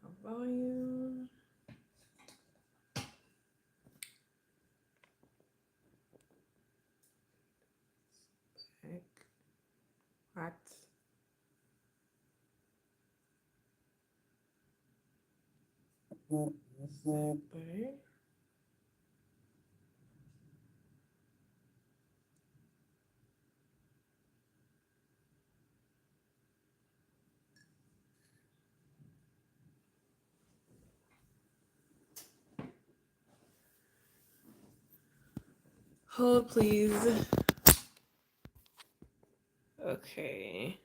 my volume. Back. Hot. Butter. Hold, please. Okay.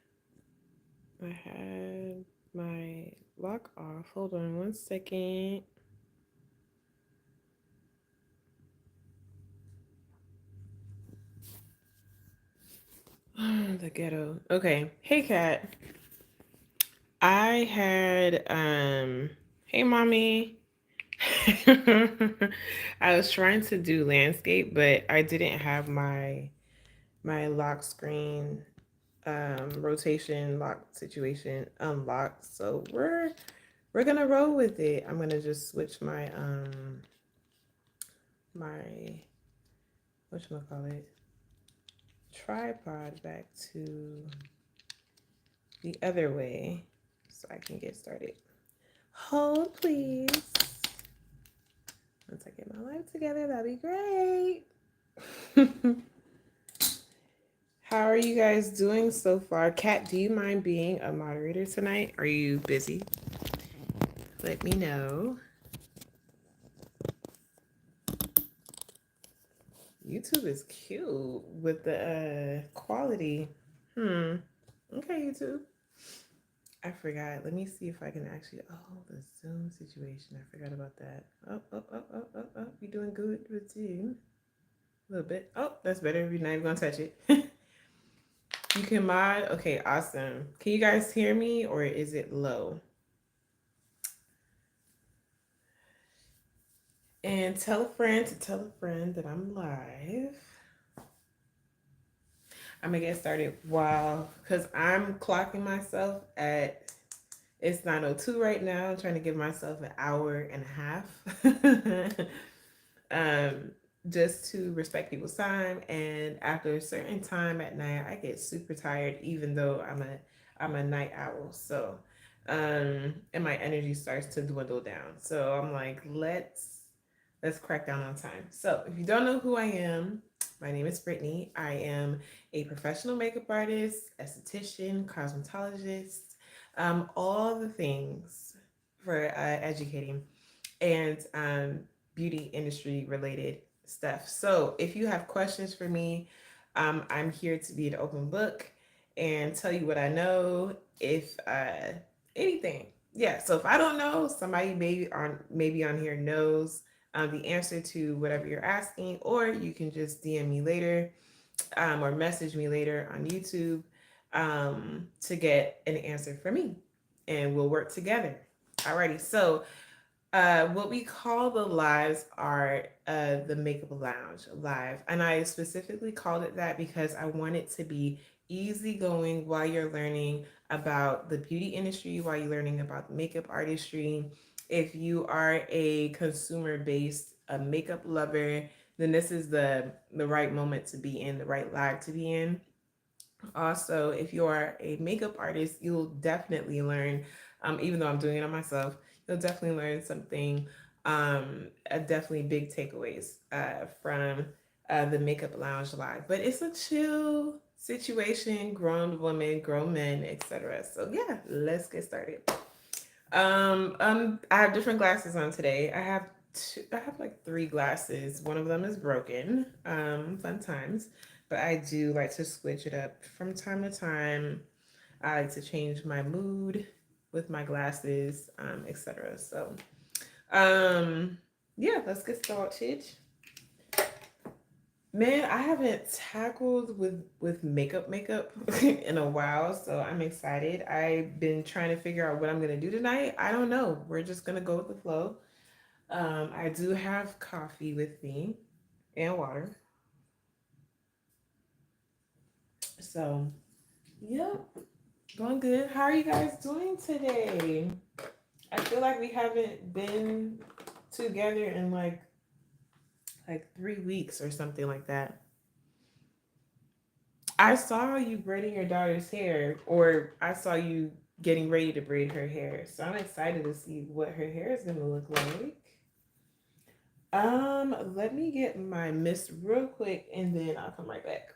I had my lock off. Hold on 1 second. The ghetto. Okay. Hey, Kat. I had hey mommy. I was trying to do landscape, but I didn't have my lock screen rotation lock situation unlocked. So we're gonna roll with it. I'm gonna just switch my whatchamacallit tripod back to the other way so I can get started. Hold please. Once I get my life together, that'd be great. How are you guys doing so far? Kat, do you mind being a moderator tonight? Are you busy? Let me know. YouTube is cute with the quality. Hmm. Okay, YouTube. I forgot. Let me see if I can actually. Oh, the Zoom situation. I forgot about that. Oh. You doing good with Zoom? A little bit. Oh, that's better. We're not even gonna touch it. You can mod. Okay, awesome. Can you guys hear me or is it low? And tell a friend to tell a friend that I'm live. I'm gonna get started while because I'm clocking myself at it's 9:02 right now. I'm trying to give myself an hour and a half. um, just to respect people's time. And after a certain time at night, I get super tired, even though I'm a night owl. So and my energy starts to dwindle down. So I'm like, let's crack down on time. So if you don't know who I am, my name is Brittany. I am a professional makeup artist, esthetician, cosmetologist, all the things for educating and beauty industry related stuff. So if you have questions for me, I'm here to be an open book and tell you what I know. If anything, yeah. So if I don't know, somebody maybe on here knows the answer to whatever you're asking, or you can just DM me later or message me later on YouTube to get an answer from me, and we'll work together. Alrighty, so what we call the lives are the Makeup Lounge live, and I specifically called it that because I want it to be easygoing while you're learning about the beauty industry, while you're learning about makeup artistry. If you are a consumer-based makeup lover, then this is the right moment to be in, the right live to be in. Also, if you are a makeup artist, you'll definitely learn, even though I'm doing it on myself, you'll definitely learn something, definitely big takeaways from the Makeup Lounge Live. But it's a chill situation, grown women, grown men, etc. So yeah, let's get started. I have different glasses on today. I have like three glasses. One of them is broken. Fun times. But I do like to switch it up from time to time. I like to change my mood with my glasses, etc. So, um, yeah, let's get started. Man, I haven't tackled with makeup in a while, so I'm excited. I've been trying to figure out what I'm gonna do tonight. I don't know. We're just gonna go with the flow. I do have coffee with me and water. So, yep, going good. How are you guys doing today? I feel like we haven't been together in like 3 weeks or something like that. I saw you braiding your daughter's hair, or I saw you getting ready to braid her hair. So I'm excited to see what her hair is gonna look like. Let me get my mist real quick and then I'll come right back.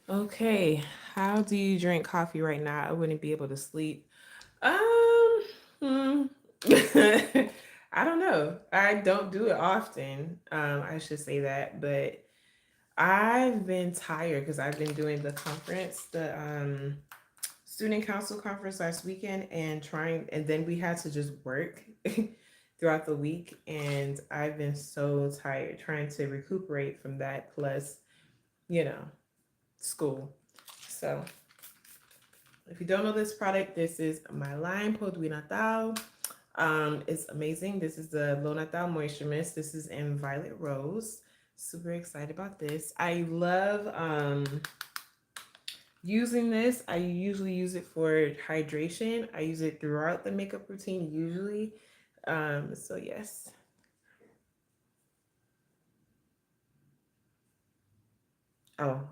Okay, how do you drink coffee right now? I wouldn't be able to sleep. Hmm. I don't know. I don't do it often. I should say that, but I've been tired because I've been doing the conference, the student council conference last weekend, and then we had to just work throughout the week, and I've been so tired trying to recuperate from that. Plus, you know, school. So if you don't know this product, this is my line Produit Natal. It's amazing. This is the L'Eau Natal Moisture Mist. This is in Violet Rose. Super excited about this. I love using this. I usually use it for hydration. I use it throughout the makeup routine usually. So yes. Oh.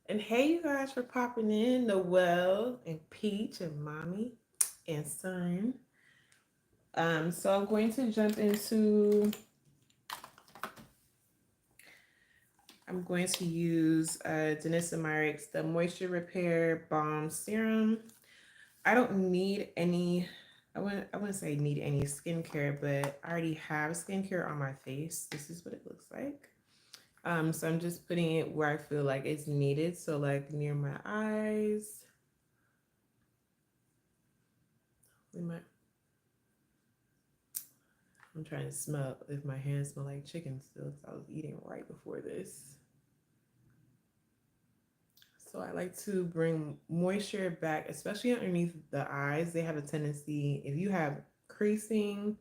And hey, you guys, for popping in, Noelle and Peach and Mommy and Son. So I'm going to jump into. I'm going to use Denise Myricks, the Moisture Repair Balm Serum. I don't need any. I wouldn't say need any skincare, but I already have skincare on my face. This is what it looks like. So I'm just putting it where I feel like it's needed. So like near my eyes. I'm trying to smell if my hands smell like chicken still, because I was eating right before this. So I like to bring moisture back, especially underneath the eyes. They have a tendency, if you have creasing,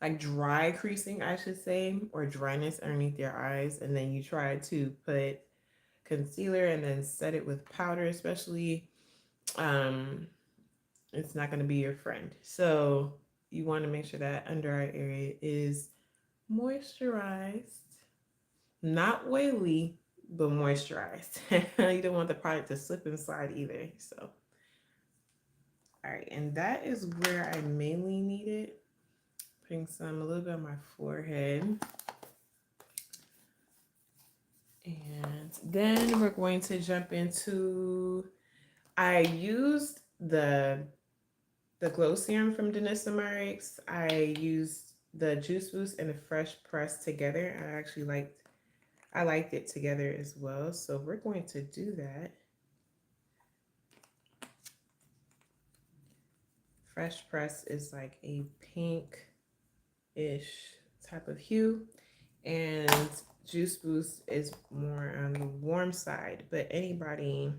like dry creasing, I should say, or dryness underneath your eyes, and then you try to put concealer and then set it with powder, especially, um, it's not going to be your friend. So you want to make sure that under eye area is moisturized, not oily, but moisturized. You don't want the product to slip inside either. So, all right, and that is where I mainly need it. Putting some a little bit on my forehead. And then we're going to jump into, I used the glow serum from Denise Myricks. I used the Juice Boost and the Fresh Press together. I liked it together as well. So we're going to do that. Fresh Press is like a pink-ish type of hue, and Juice Boost is more on the warm side. But anybody,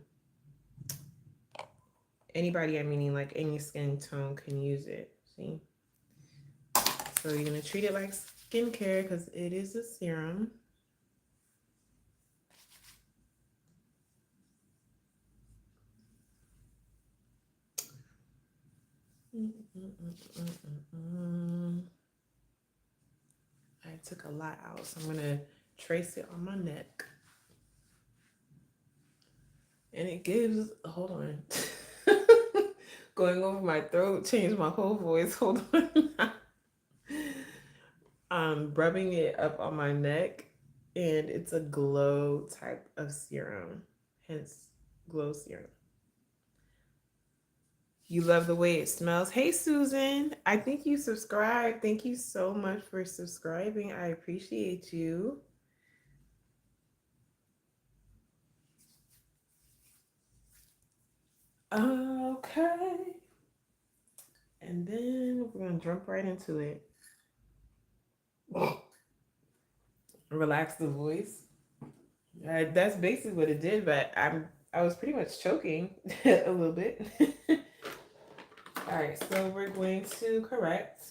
I mean, like any skin tone can use it. See? So you're gonna treat it like skincare because it is a serum. I took a lot out, so I'm gonna trace it on my neck. And it gives, hold on. Going over my throat, changed my whole voice. Hold on. Rubbing it up on my neck, and it's a glow type of serum, hence glow serum. You love the way it smells. Hey, Susan, I think you subscribed. Thank you so much for subscribing. I appreciate you. Okay. And then we're going to jump right into it. Relax the voice. That's basically what it did, but I was pretty much choking a little bit. All right, so we're going to correct.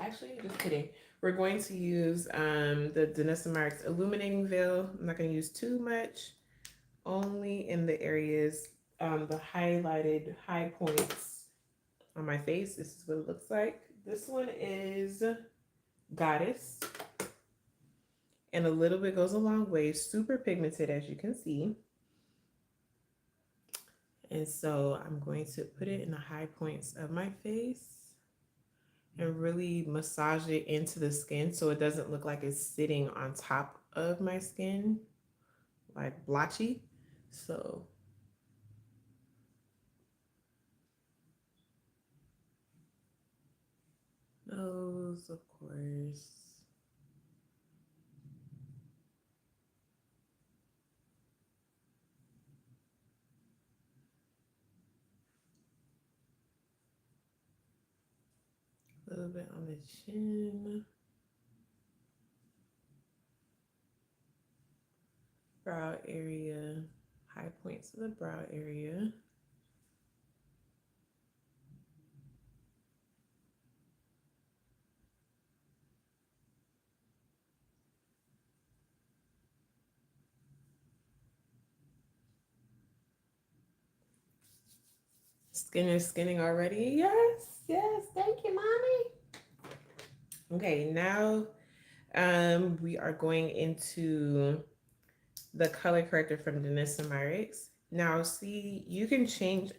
Actually, just kidding. We're going to use the Danessa Marks Illuminating Veil. I'm not going to use too much, only in the areas, the highlighted high points on my face. This is what it looks like. This one is Goddess, and a little bit goes a long way. Super pigmented, as you can see. And so I'm going to put it in the high points of my face and really massage it into the skin so it doesn't look like it's sitting on top of my skin, like blotchy. So nose, of course. A little bit on the chin. Brow area. High points of the brow area. Skin is skinning already. Yes, yes. Thank you, mommy. Okay, now we are going into the color corrector from Danessa Myricks. Now, see, you can change.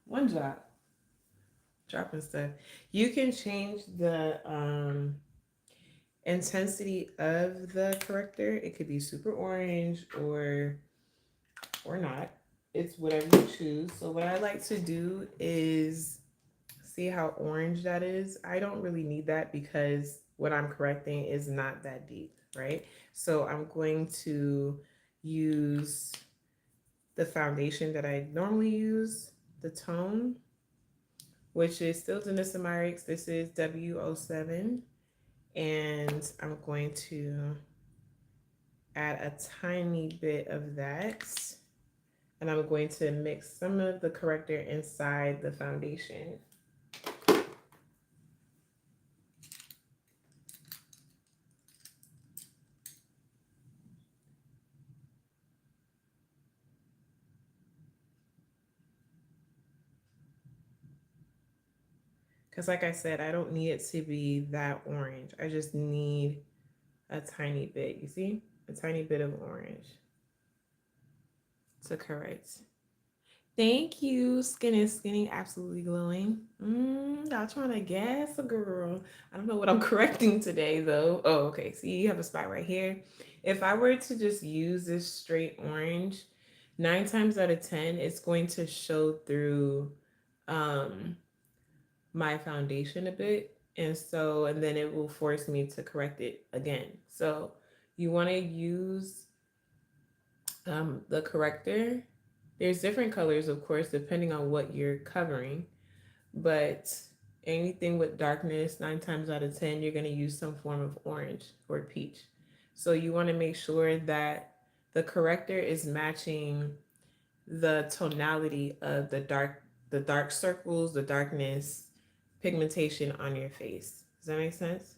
One drop. Dropping stuff. You can change the intensity of the corrector. It could be super orange or not. It's whatever you choose. So what I like to do is see how orange that is. I don't really need that because what I'm correcting is not that deep, right? So I'm going to use the foundation that I normally use, the tone, which is still Danessa Myricks. This is W07. And I'm going to add a tiny bit of that. And I'm going to mix some of the corrector inside the foundation. Because like I said, I don't need it to be that orange. I just need a tiny bit, you see? A tiny bit of orange to correct. Thank you. Skin is skinny, absolutely glowing. Y'all trying to gas a girl. I don't know what I'm correcting today though. Oh, okay. See, you have a spot right here. If I were to just use this straight orange, 9 times out of 10, it's going to show through um my foundation a bit. And then it will force me to correct it again. So you want to use the corrector. There's different colors, of course, depending on what you're covering, but anything with darkness, 9 times out of 10, you're going to use some form of orange or peach. So you want to make sure that the corrector is matching the tonality of the dark circles, the darkness, pigmentation on your face. Does that make sense?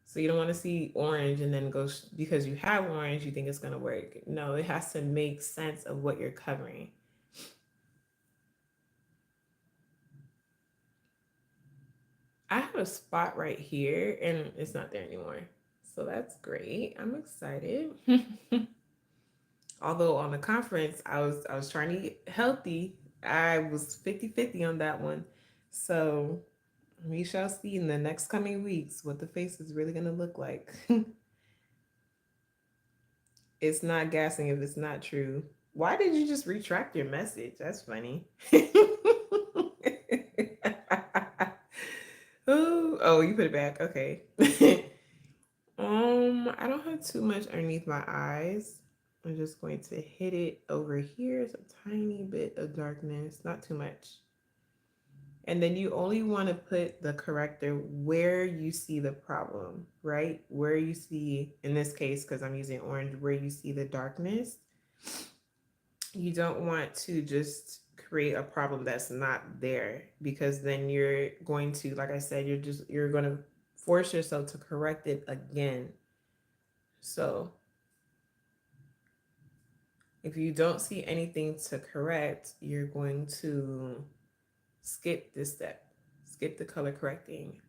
So you don't want to see orange and then go because you have orange, you think it's going to work. No, it has to make sense of what you're covering. I have a spot right here and it's not there anymore. So that's great. I'm excited. Although on the conference, I was trying to eat healthy. I was 50-50 on that one. So we shall see in the next coming weeks what the face is really going to look like. It's not gassing if it's not true. Why did you just retract your message? That's funny. Oh, you put it back. Okay. I don't have too much underneath my eyes. I'm just going to hit it over here. It's a tiny bit of darkness, not too much. And then you only want to put the corrector where you see the problem, right? Where you see, in this case, because I'm using orange, where you see the darkness. You don't want to just create a problem that's not there, because then you're going to, like I said, you're going to force yourself to correct it again. So if you don't see anything to correct, you're going to skip this step, skip the color correcting.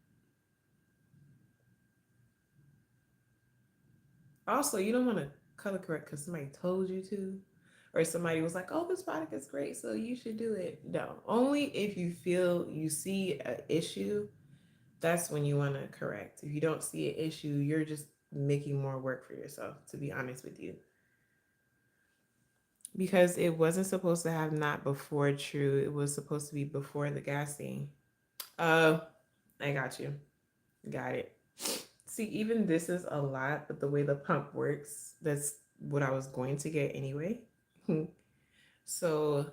Also, you don't want to color correct because somebody told you to, or somebody was like, oh, this product is great, so you should do it. No, only if you feel you see an issue, that's when you want to correct. If you don't see an issue, you're just making more work for yourself, to be honest with you. Because it wasn't supposed to have not before true. It was supposed to be before the gassing. Oh, I got you. Got it. See, even this is a lot, but the way the pump works, that's what I was going to get anyway. So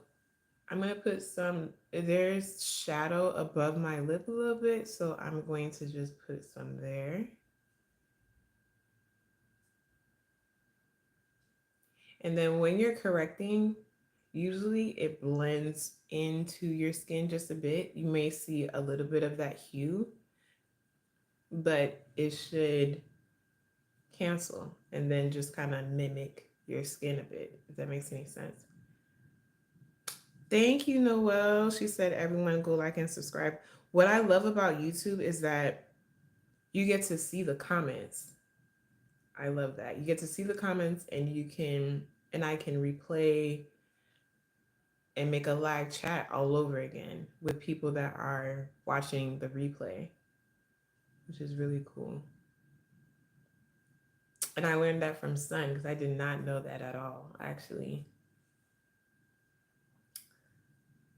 I'm going to put some, there's shadow above my lip a little bit. So I'm going to just put some there. And then when you're correcting, usually it blends into your skin just a bit. You may see a little bit of that hue, but it should cancel and then just kind of mimic your skin a bit, if that makes any sense. Thank you, Noelle. She said, everyone go like and subscribe. What I love about YouTube is that you get to see the comments. I love that. You get to see the comments, and I can replay and make a live chat all over again with people that are watching the replay, which is really cool. And I learned that from Sun because I did not know that at all, actually.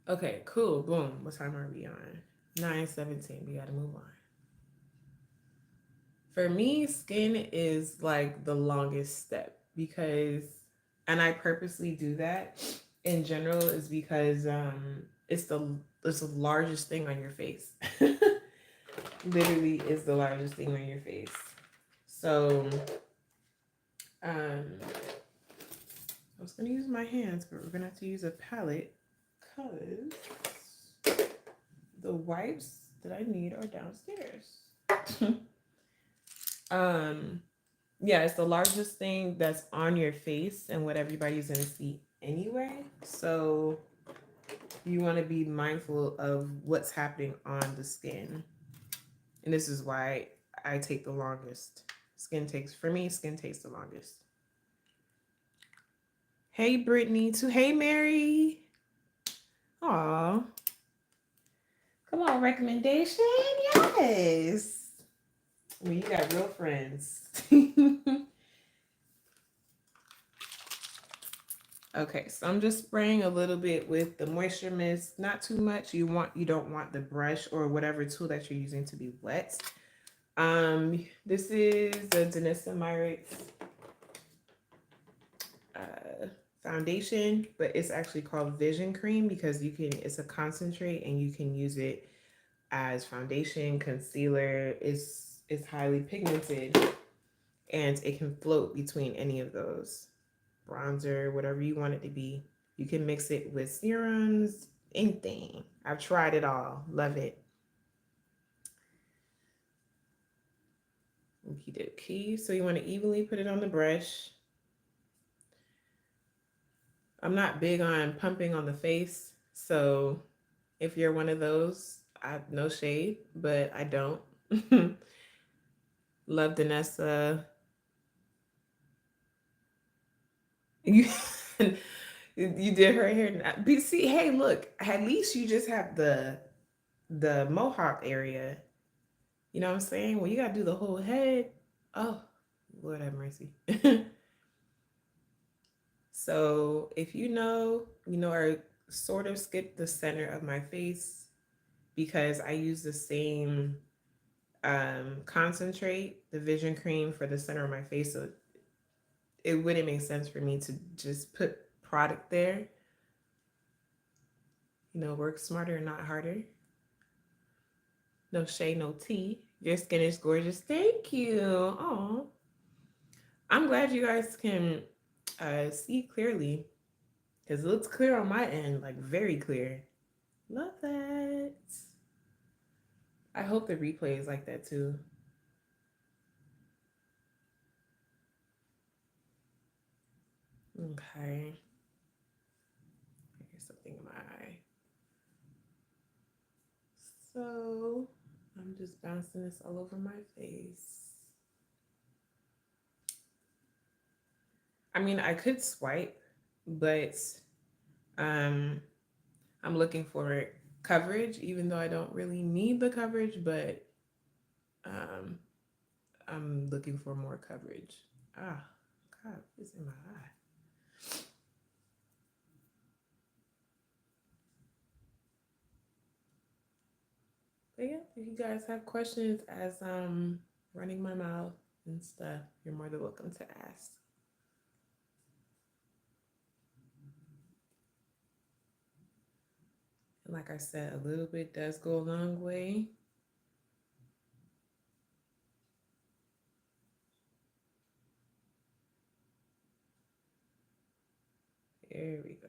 Okay, cool. Boom. What time are we on? 9:17. We got to move on. For me, skin is like the longest step because, and I purposely do that in general, is because it's the largest thing on your face. Literally is the largest thing on your face. So, I was gonna use my hands, but we're gonna have to use a palette because the wipes that I need are downstairs. Yeah, it's the largest thing that's on your face and what everybody's gonna see anyway. So you want to be mindful of what's happening on the skin. And this is why I take the longest. Skin takes the longest. Hey Brittany too. Hey Mary. Aw. Come on, recommendation. Yes. Well, you got real friends. Okay, so I'm just spraying a little bit with the moisture mist, not too much. You don't want the brush or whatever tool that you're using to be wet. This is the Danessa Myricks foundation, but it's actually called Vision Cream because it's a concentrate and you can use it as foundation, concealer. It's highly pigmented and it can float between any of those. Bronzer, whatever you want it to be. You can mix it with serums, anything. I've tried it all. Love it. Okie dokie. So you want to evenly put it on the brush. I'm not big on pumping on the face. So if you're one of those, no shade, but I don't. Love Danessa. You you did her hair. See, hey, look, at least you just have the mohawk area. You know what I'm saying? Well, you gotta do the whole head. Oh, Lord have mercy. So if I sort of skip the center of my face because I use the same concentrate, the Vision Cream for the center of my face. So it wouldn't make sense for me to just put product there. Work smarter, not harder. No shade, no tea. Your skin is gorgeous. Thank you. Oh, I'm glad you guys can see clearly because it looks clear on my end, like very clear. Love that. I hope the replay is like that too. Okay. Here's something in my eye. So I'm just bouncing this all over my face. I mean, I could swipe, but um, I'm looking for coverage, even though I don't really need the coverage, but um, I'm looking for more coverage. Ah, God, it's in my eye. But yeah, if you guys have questions as running my mouth and stuff, you're more than welcome to ask. And like I said, a little bit does go a long way. There we go.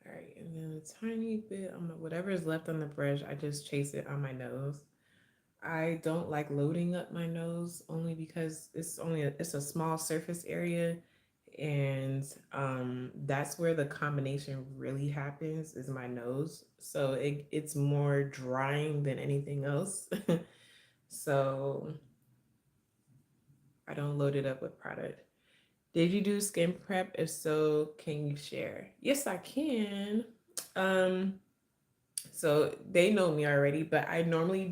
All right, and then a tiny bit on whatever is left on the brush, I just chase it on my nose. I don't like loading up my nose only because it's a small surface area, and that's where the combination really happens is my nose. So it's more drying than anything else. So I don't load it up with product. Did you do skin prep? If so, can you share? Yes, I can. Um, so they know me already, but I normally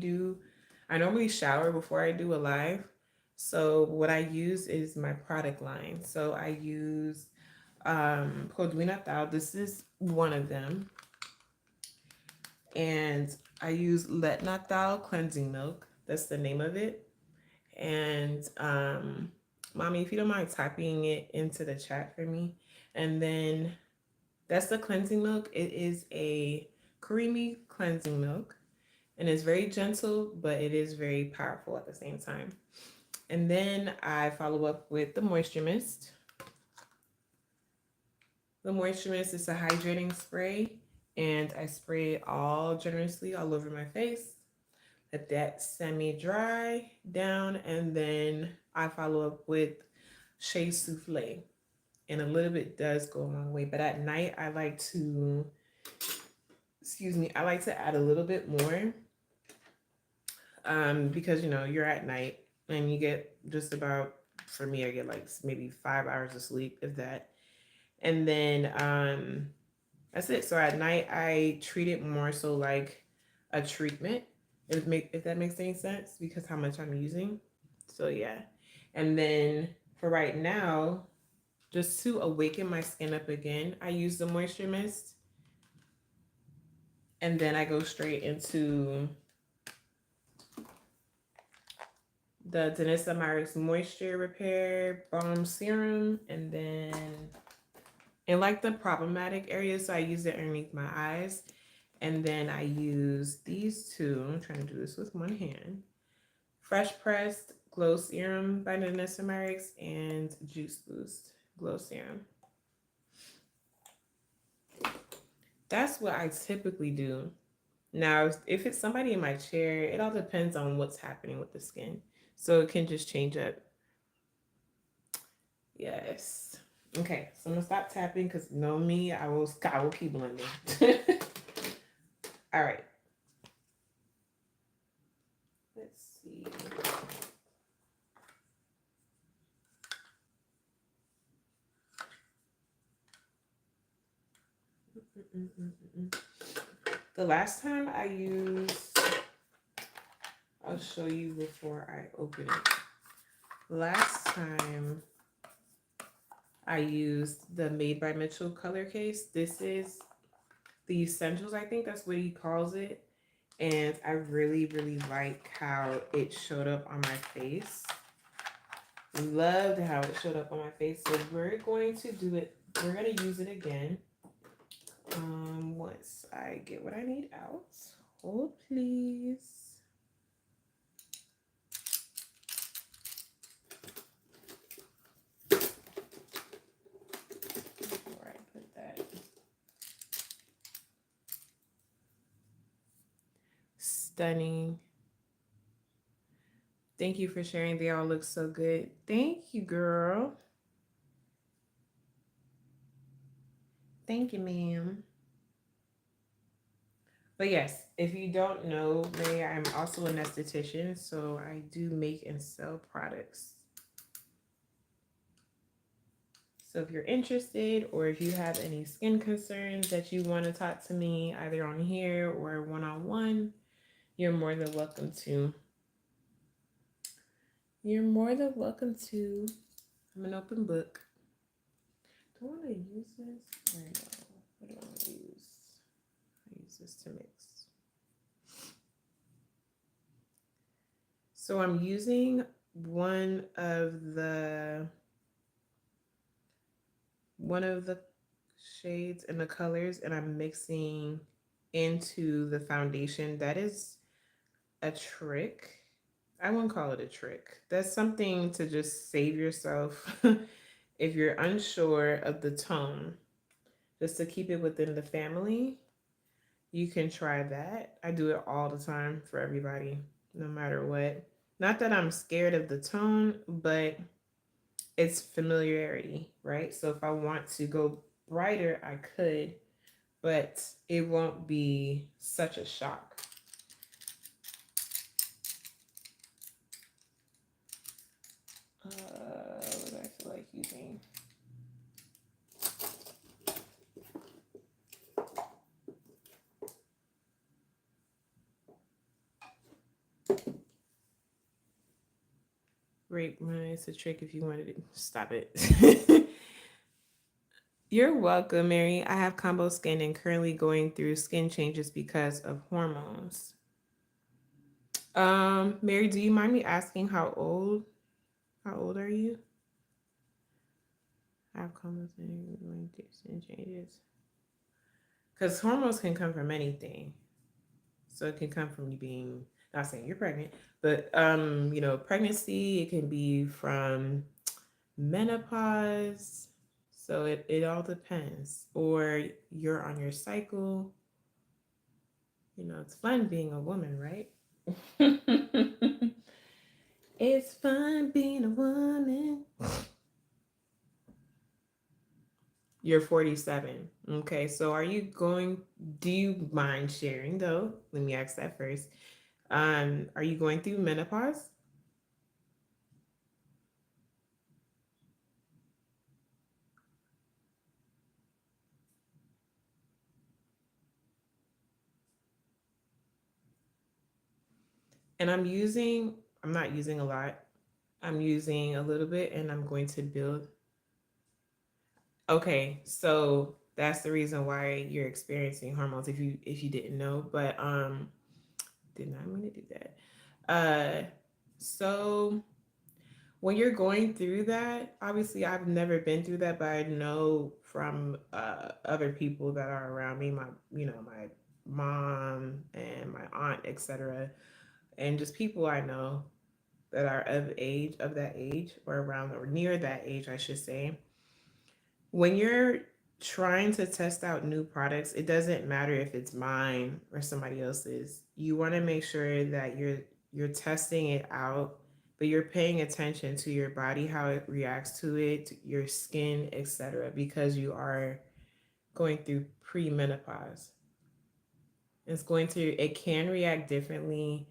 shower before I do a live. So what I use is my product line. So I use Produit Natal. This is one of them. And I use Let Natal cleansing milk. That's the name of it. And mommy, if you don't mind typing it into the chat for me. And then that's the cleansing milk. It is a creamy cleansing milk. And it's very gentle, but it is very powerful at the same time. And then I follow up with the Moisture Mist. The Moisture Mist is a hydrating spray, and I spray it all generously all over my face. Let that semi-dry down, and then I follow up with Shea Souffle. And a little bit does go a long way, but at night I like to, I like to add a little bit more because you're at night and you get just about, for me, I get like maybe 5 hours of sleep, if that. And then that's it. So at night I treat it more so like a treatment, if that makes any sense, because how much I'm using. So yeah. And then for right now, just to awaken my skin up again, I use the Moisture Mist. And then I go straight into the Danessa Myricks Moisture Repair Balm Serum. And then in like the problematic areas, so I use it underneath my eyes. And then I use these two. I'm trying to do this with one hand. Fresh Pressed Glow Serum by Danessa Myricks and Juice Boost Glow Serum. That's what I typically do. Now, if it's somebody in my chair, it all depends on what's happening with the skin. So it can just change up. Yes. Okay, so I'm gonna stop tapping because know me, I will keep blending. All right. Let's see. The last time I used, I'll show you before I open it. Last time I used the Made by Mitchell color case. This is the Essentials, I think that's what he calls it. And I really, really like how it showed up on my face. Loved how it showed up on my face. So we're going to do it. We're going to use it again. Once I get what I need out. Hold, please. Before I put that. Stunning. Thank you for sharing. They all look so good. Thank you, girl. Thank you, ma'am. But yes, if you don't know me, I'm also an esthetician, so I do make and sell products. So if you're interested, or if you have any skin concerns that you want to talk to me either on here or one-on-one, you're more than welcome to. You're more than welcome to. I'm an open book. Do I want to use this or no? What do I want to use? I use this to mix. So I'm using one of the shades and the colors, and I'm mixing into the foundation. That is a trick. I won't call it a trick. That's something to just save yourself if you're unsure of the tone, just to keep it within the family. You can try that. I do it all the time for everybody, no matter what. Not that I'm scared of the tone, but it's familiarity, right? So if I want to go brighter, I could, but it won't be such a shock. What do I feel like using? Rape money. It's a trick if you wanted to stop it. You're welcome, Mary. I have combo skin and currently going through skin changes because of hormones. Mary, do you mind me asking how old? How old are you? I have combo skin going through skin changes. Because hormones can come from anything. So it can come from you being, not saying you're pregnant, but pregnancy, it can be from menopause. So it all depends. Or you're on your cycle. It's fun being a woman, right? It's fun being a woman. You're 47. Okay, so do you mind sharing though? Let me ask that first. Are you going through menopause? And I'm not using a lot. I'm using a little bit and I'm going to build. Okay, so that's the reason why you're experiencing hormones if you didn't know, but did not mean to do that. So when you're going through that, obviously I've never been through that, but I know from other people that are around me, my mom and my aunt, etc., and just people I know that are of that age, or around or near that age, I should say. When you're trying to test out new products, it doesn't matter if it's mine or somebody else's. You want to make sure that you're testing it out, but you're paying attention to your body, how it reacts to it, your skin, etc., because you are going through premenopause. It can react differently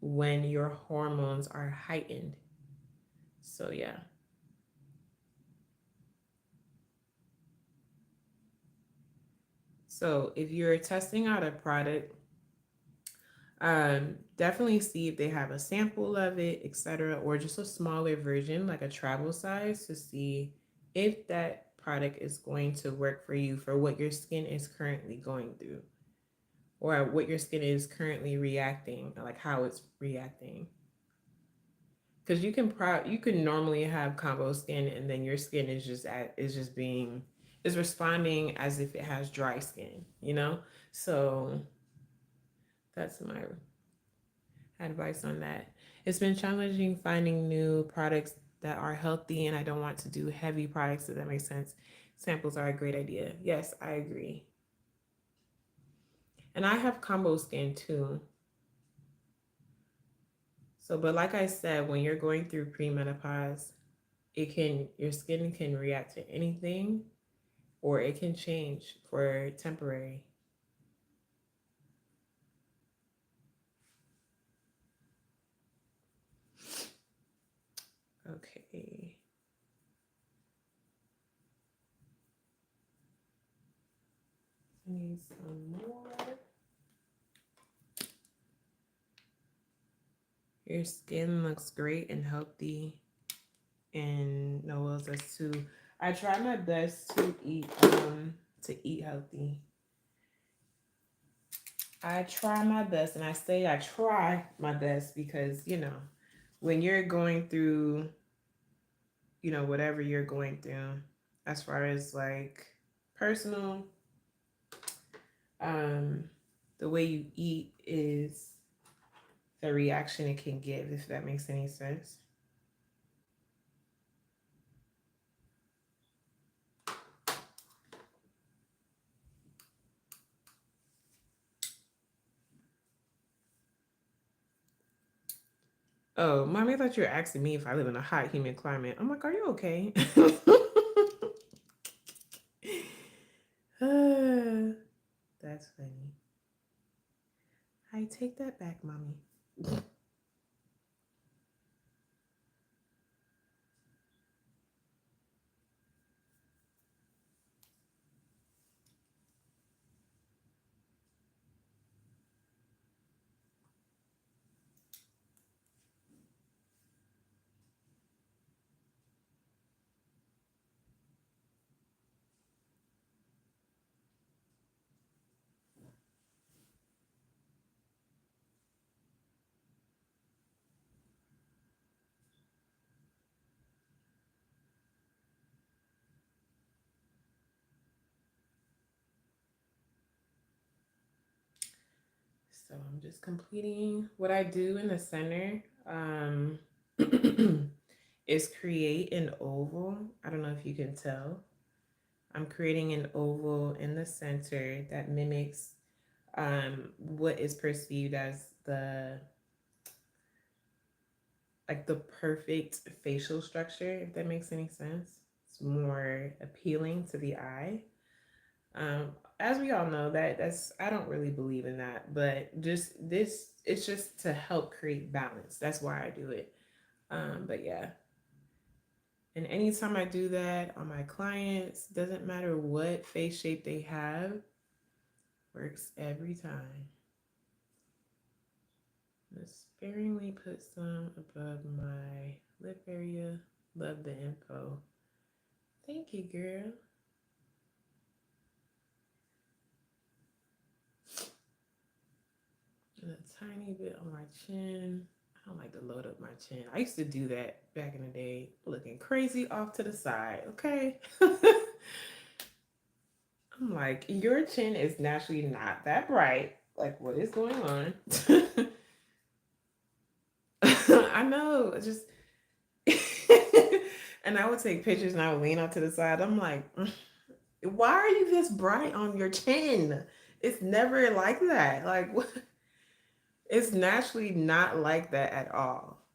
when your hormones are heightened. So yeah. So if you're testing out a product, definitely see if they have a sample of it, etc., or just a smaller version, like a travel size, to see if that product is going to work for you for what your skin is currently going through. or what your skin is currently reacting, like how it's reacting. Because you can normally have combo skin and then your skin is just being is responding as if it has dry skin, you know? So that's my advice on that. It's been challenging finding new products that are healthy, and I don't want to do heavy products, if that makes sense. Samples are a great idea. Yes, I agree. And I have combo skin too. So, but like I said, when you're going through premenopause, your skin can react to anything or it can change for temporary. Okay. I need some more. Your skin looks great and healthy, and Noel's does too. I try my best to eat healthy. I try my best, and I say I try my best because when you're going through whatever you're going through, as far as like personal, um, the way you eat is the reaction it can give, if that makes any sense. Oh, mommy, I thought you were asking me if I live in a hot, humid climate. I'm like, are you okay? That's funny. I take that back, mommy. So I'm just completing what I do in the center. Is create an oval. I don't know if you can tell. I'm creating an oval in the center that mimics what is perceived as the perfect facial structure, if that makes any sense. It's more appealing to the eye. Um, as we all know, that's I don't really believe in that, but just this it's just to help create balance. That's why I do it. But yeah, and anytime I do that on my clients, doesn't matter what face shape they have, works every time. Just sparingly put some above my lip area. Love the info. Thank you, girl. And a tiny bit on my chin. I don't like to load up my chin. I used to do that back in the day, looking crazy off to the side, okay? I'm like, your chin is naturally not that bright. Like, what is going on? I know, just and I would take pictures and I would lean out to the side. I'm like, why are you this bright on your chin? It's never like that. Like, what? It's naturally not like that at all.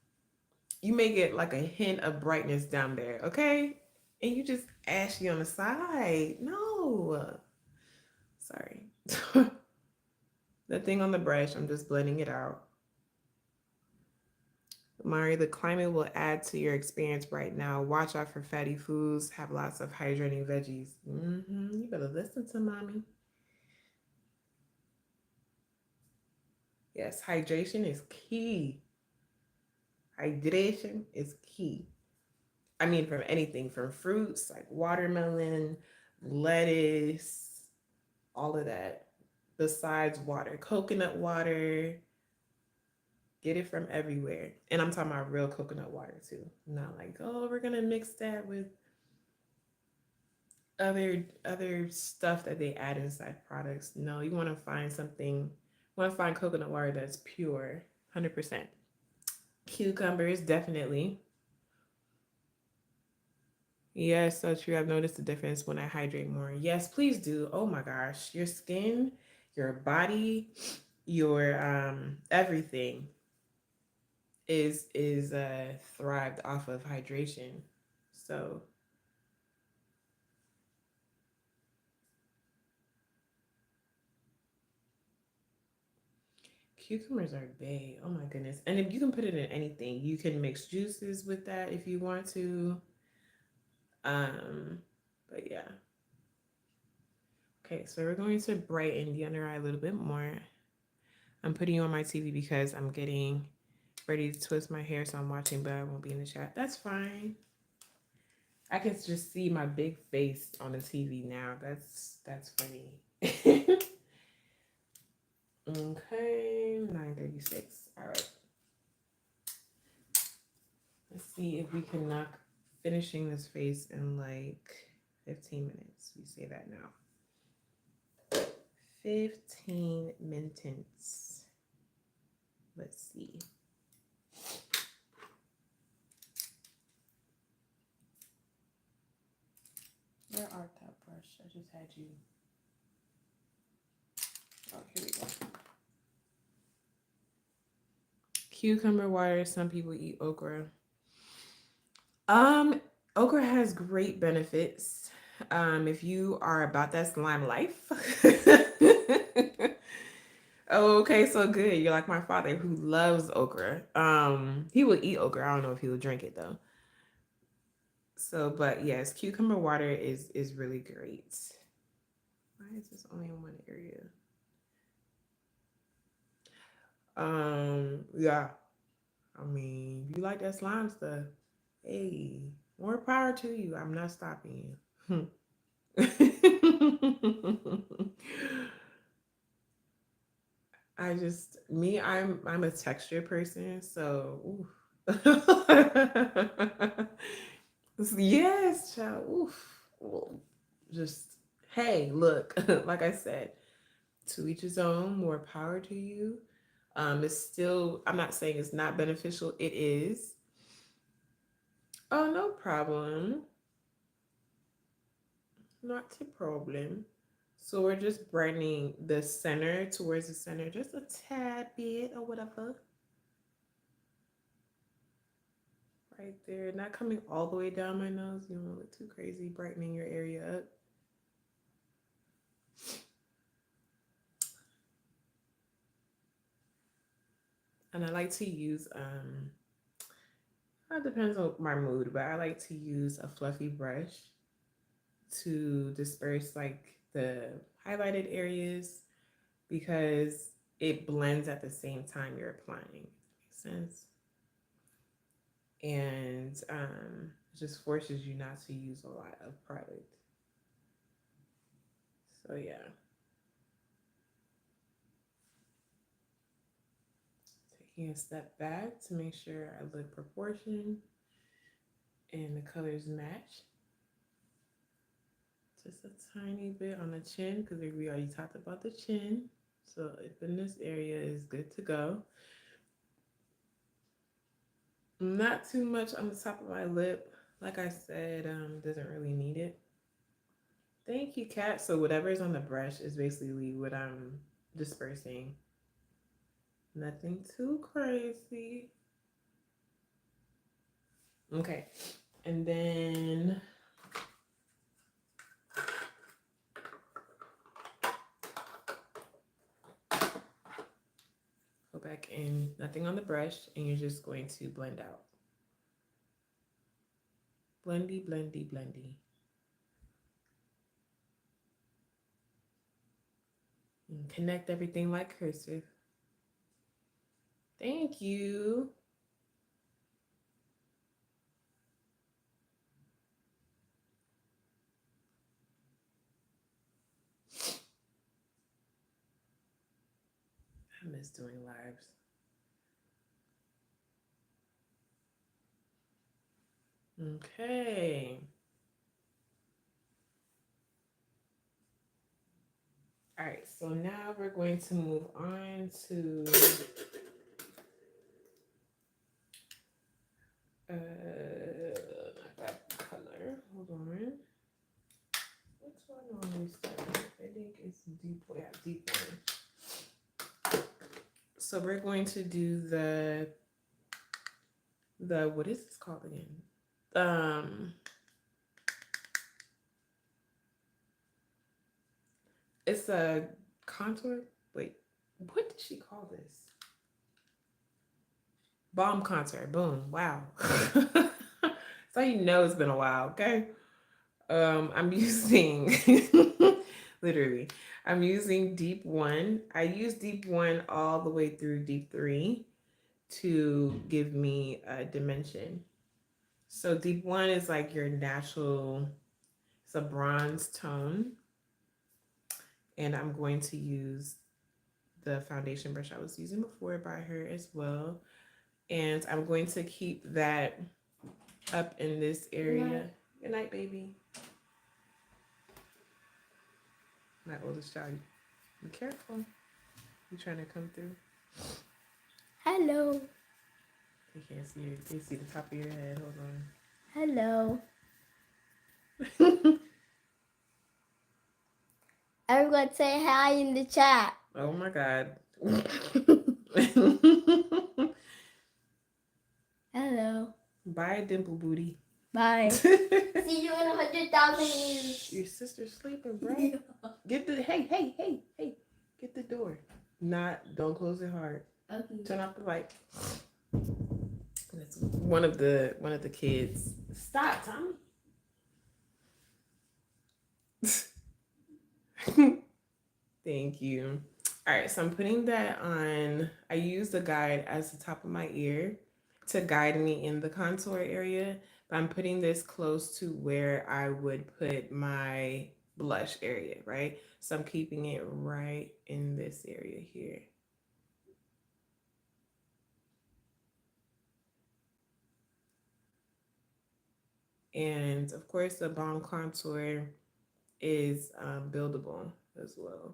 You may get like a hint of brightness down there, okay? And you just ashy on the side. No. Sorry. The thing on the brush, I'm just blending it out. Mari, the climate will add to your experience right now. Watch out for fatty foods. Have lots of hydrating veggies. You better listen to mommy. Yes, hydration is key. Hydration is key. I mean, from anything, from fruits like watermelon, lettuce, all of that. besides water. Coconut water, get it from everywhere. And I'm talking about real coconut water too. Not like, oh, we're gonna mix that with other stuff that they add inside products. No, you want to find something. You want to find coconut water that's pure, 100%. Cucumbers, definitely. Yes, so true. I've noticed the difference when I hydrate more. Yes, please do. Oh my gosh, your skin, your body, your everything is thrived off of hydration. So cucumbers are big. Oh my goodness. And if you can put it in anything, you can mix juices with that if you want to. Um, but yeah. Okay, so we're going to brighten the under eye a little bit more. I'm putting you on my TV because I'm getting ready to twist my hair, so I'm watching, but I won't be in the chat. That's fine. I can just see my big face on the TV now. That's funny. Okay, 9:36. All right. Let's see if we can knock finishing this face in like 15 minutes. We say that now. 15 minutes. Let's see. Where art that brush? I just had you. Oh, here we go. Cucumber water. Some people eat okra. Um, Okra has great benefits. If you are about that slime life. Oh, okay, so good. You're like my father who loves okra. He will eat okra. I don't know if he will drink it though. So, but yes, cucumber water is really great. Why is this only in one area? Yeah. I mean, if you like that slime stuff, hey, more power to you. I'm not stopping you. I'm a texture person, so yes, child. Oof. Well, just hey, look, like I said, to each his own, more power to you. It's still, I'm not saying it's not beneficial, it is. Oh, no problem. Not a problem. So we're just brightening the center towards the center, just a tad bit or whatever. Right there. Not coming all the way down my nose. You don't look too crazy. Brightening your area up. And I like to use, it depends on my mood, but I like to use a fluffy brush to disperse like the highlighted areas because it blends at the same time you're applying. Makes sense? And it just forces you not to use a lot of product. So yeah. Taking a step back to make sure I look proportioned and the colors match. Just a tiny bit on the chin because we already talked about the chin. So if in this area is good to go. Not too much on the top of my lip. Like I said, doesn't really need it. Thank you, Kat. So whatever is on the brush is basically what I'm dispersing. Nothing too crazy. Okay. And then go back in, nothing on the brush, and you're just going to blend out. Blendy, blendy, blendy. And connect everything like cursive. Thank you. I miss doing lives. Okay. All right, so now we're going to move on to that color. Hold on. What's one on this side? I think it's deep. Yeah, deep one. So we're going to do the what is this called again? It's a contour. Wait, what did she call this? Balm contour. Boom. Wow. So you know it's been a while. Okay. I'm using literally. I'm using deep one. I use deep one all the way through deep three to give me a dimension. So deep one is like your natural. It's a bronze tone, and I'm going to use the foundation brush I was using before by her as well. And I'm going to keep that up in this area. Good night, baby. My oldest child. Be careful. You trying to come through? Hello. You can't see it. You see the top of your head. Hold Hello. on. Everyone say hi in the chat. Oh my God. Hello. Bye, dimple booty. Bye. See you in 100,000 years. Your sister's sleeping, bro. Yeah. Get the hey. Get the door. Don't close it hard. Okay. Turn off the light. That's one of the kids. Stop, Tommy. Thank you. All right, so I'm putting that on. I use the guide as the top of my ear to guide me in the contour area. But I'm putting this close to where I would put my blush area, right? So I'm keeping it right in this area here. And of course, the balm contour is buildable as well.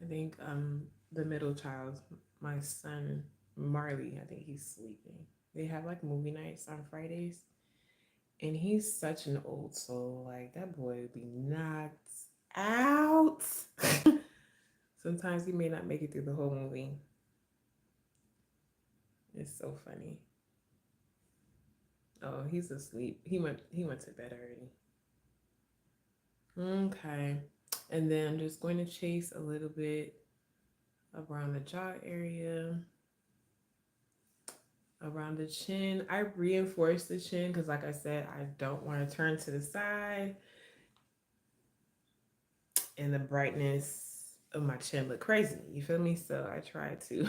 I think the middle child, my son Marley, I think he's sleeping. They have like movie nights on Fridays. And he's such an old soul. Like that boy would be knocked out. Sometimes he may not make it through the whole movie. It's so funny. Oh, he's asleep. He went to bed already. Okay. And then I'm just going to chase a little bit around the jaw area, around the chin. I reinforce the chin because, like I said, I don't want to turn to the side. And the brightness of my chin look crazy. You feel me? So I try to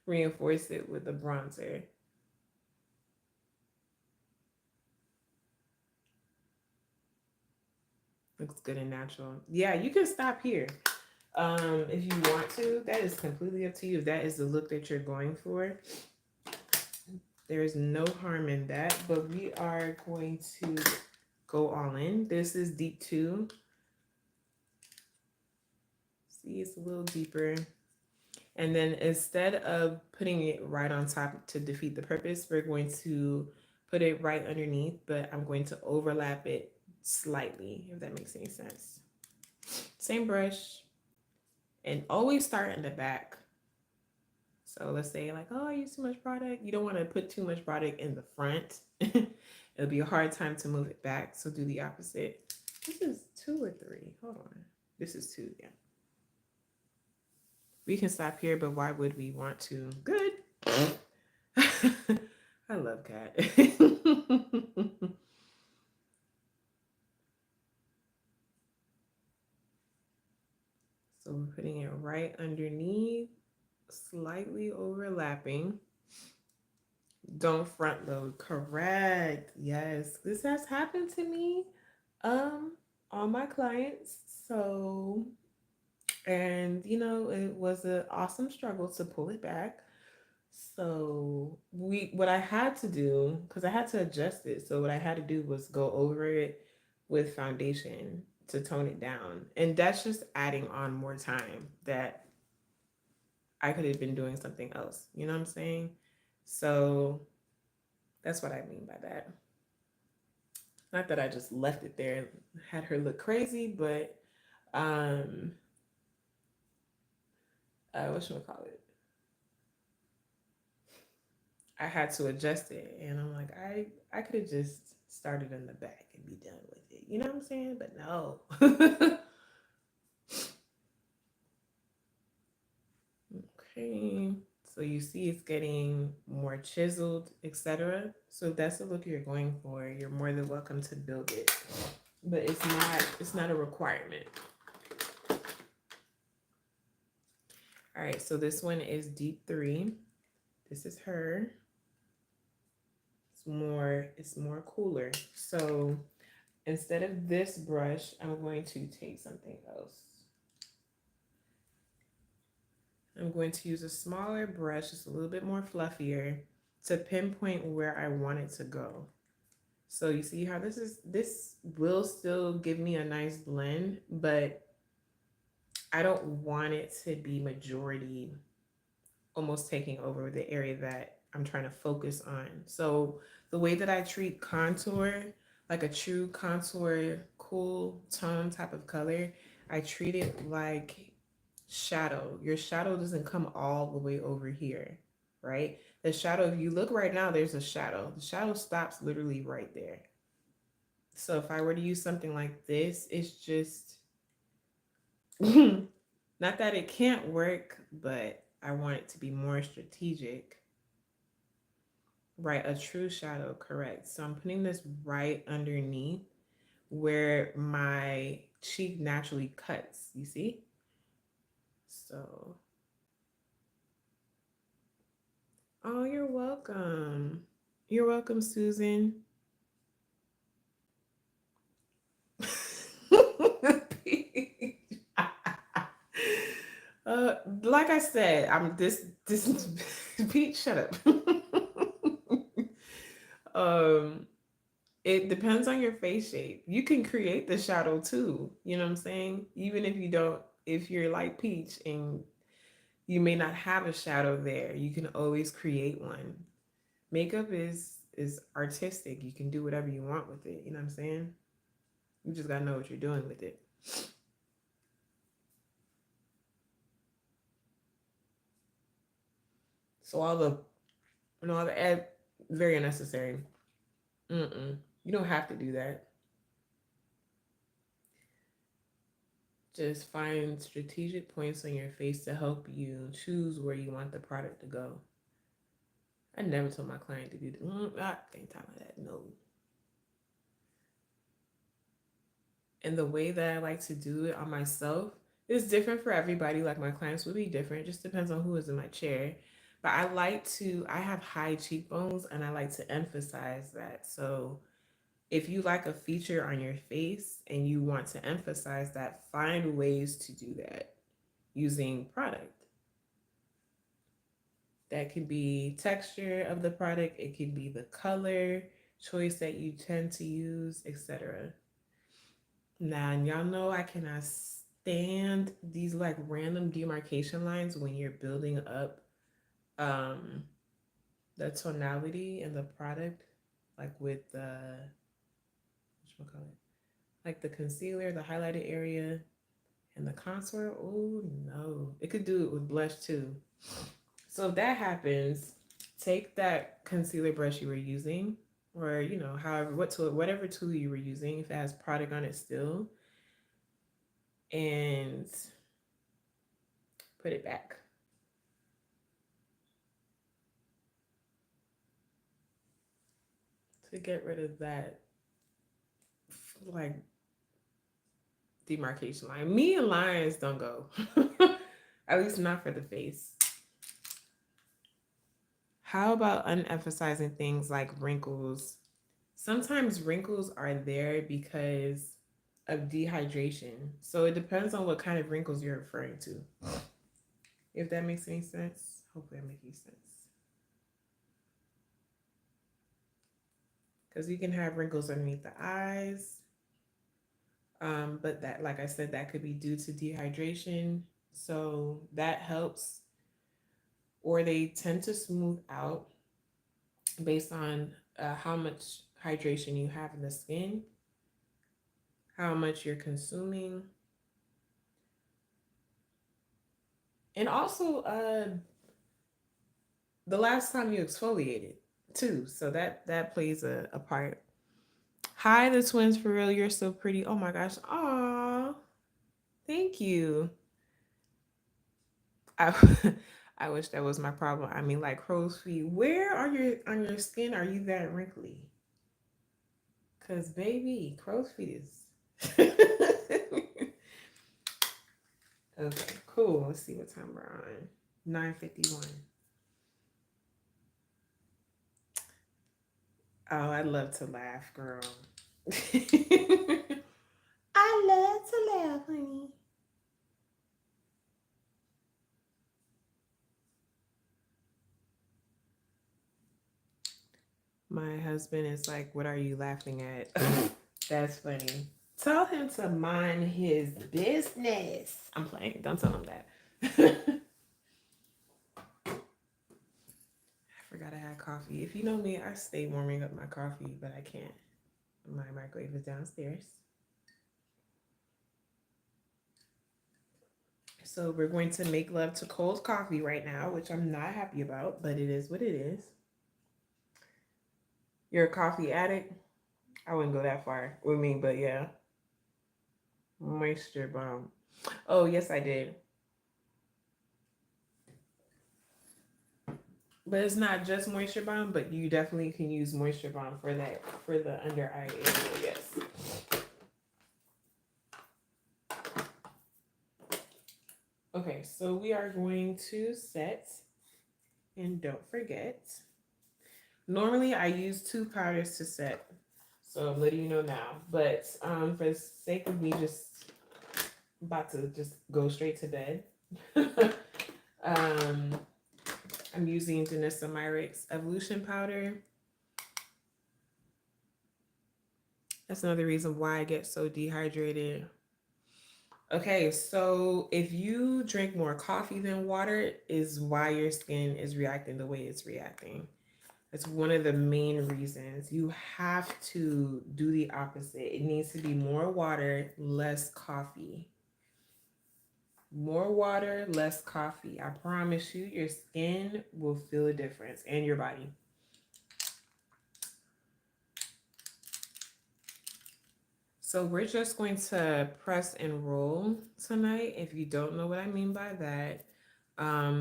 reinforce it with the bronzer. Looks good and natural. Yeah, you can stop here. If you want to, that is completely up to you. If that is the look that you're going for, there is no harm in that. But we are going to go all in. This is deep 2. See, it's a little deeper. And then instead of putting it right on top to defeat the purpose, we're going to put it right underneath, but I'm going to overlap it slightly, if that makes any sense. Same brush. And always start in the back. So let's say like, oh, I use too much product. You don't want to put too much product in the front. It'll be a hard time to move it back. So do the opposite. This is 2 or 3. Hold on. This is 2, yeah. We can stop here, but why would we want to? Good. I love cat. So we're putting it right underneath, slightly overlapping. Don't front load. Correct. Yes. This has happened to me on my clients. So, and it was an awesome struggle to pull it back. So, what I had to do, cuz I had to adjust it. So what I had to do was go over it with foundation to tone it down. And that's just adding on more time that I could have been doing something else. You know what I'm saying? So, that's what I mean by that. Not that I just left it there and had her look crazy, but um what should we call it? I had to adjust it, and I'm like, I could have just started in the back and be done with it. You know what I'm saying? But no. Okay. So you see it's getting more chiseled, etc. So if that's the look you're going for, you're more than welcome to build it. But it's not a requirement. All right, so this one is deep 3. This is her. It's more cooler. So instead of this brush, I'm going to take something else. I'm going to use a smaller brush, just a little bit more fluffier, to pinpoint where I want it to go. So you see how this will still give me a nice blend, but I don't want it to be majority almost taking over the area that I'm trying to focus on. So the way that I treat contour, like a true contour, cool tone type of color, I treat it like shadow. Your shadow doesn't come all the way over here, right? The shadow, if you look right now, there's a shadow. The shadow stops literally right there. So if I were to use something like this, it's just not that it can't work, but I want it to be more strategic. Right, a true shadow, correct. So I'm putting this right underneath where my cheek naturally cuts, you see? So, oh, you're welcome. You're welcome, Susan. Like I said, I'm this Pete, shut up. um it depends on your face shape. You can create the shadow too. You know what I'm saying? Even if you don't, if you're like Peach and you may not have a shadow there, you can always create one. Makeup is artistic. You can do whatever you want with it. You know what I'm saying? You just gotta know what you're doing with it. So all the ad, very unnecessary. You don't have to do that. Just find strategic points on your face to help you choose where you want the product to go. I never told my client to do that. Ain't time of that. No. And the way that I like to do it on myself is different for everybody. Like my clients will be different. It just depends on who is in my chair. But I have high cheekbones and I like to emphasize that. So if you like a feature on your face and you want to emphasize that, find ways to do that using product. That could be texture of the product, it could be the color choice that you tend to use, etc. Now, and y'all know I cannot stand these like random demarcation lines when you're building up um the tonality in the product, like with the what call it, like the concealer, the highlighted area, and the contour. Oh no, it could do it with blush too. So if that happens, take that concealer brush you were using, or however whatever tool you were using, if it has product on it still, and put it back. to get rid of that like demarcation line. Me and lines don't go. At least not for the face. How about unemphasizing things like wrinkles? Sometimes wrinkles are there because of dehydration. So it depends on what kind of wrinkles you're referring to. If that makes any sense. Hopefully I'm making sense. Because you can have wrinkles underneath the eyes. But that, like I said, that could be due to dehydration. So that helps. Or they tend to smooth out based on how much hydration you have in the skin, how much you're consuming, and also the last time you exfoliated too. So that plays a part. Hi, the twins, for real. You're so pretty. Oh my gosh. Aw, thank you. I I wish that was my problem. I mean, like crow's feet. Where are your on your skin? Are you that wrinkly? Cause baby, crow's feet is. Okay, cool. Let's see what time we're on. 9:51. Oh, I love to laugh, girl. I love to laugh, honey. My husband is like, "What are you laughing at?" That's funny. Tell him to mind his business. I'm playing. Don't tell him that. I forgot I had coffee. If you know me, I stay warming up my coffee, but I can't. My microwave is downstairs. So we're going to make love to cold coffee right now, which I'm not happy about, but it is what it is. You're a coffee addict? I wouldn't go that far with me, but yeah. Moisture bomb. Oh, yes, I did. But it's not just moisture bomb, but you definitely can use moisture bomb for that, for the under eye area, yes. Okay, so we are going to set, and don't forget, normally I use 2 powders to set. So I'm letting you know now. But for the sake of me just about to just go straight to bed, um, I'm using Danessa Myricks Evolution Powder. That's another reason why I get so dehydrated. Okay, so if you drink more coffee than water, is why your skin is reacting the way it's reacting. That's one of the main reasons. You have to do the opposite. It needs to be more water, less coffee. More water, less coffee. I promise you, your skin will feel a difference, and your body. So we're just going to press and roll tonight. If you don't know what I mean by that,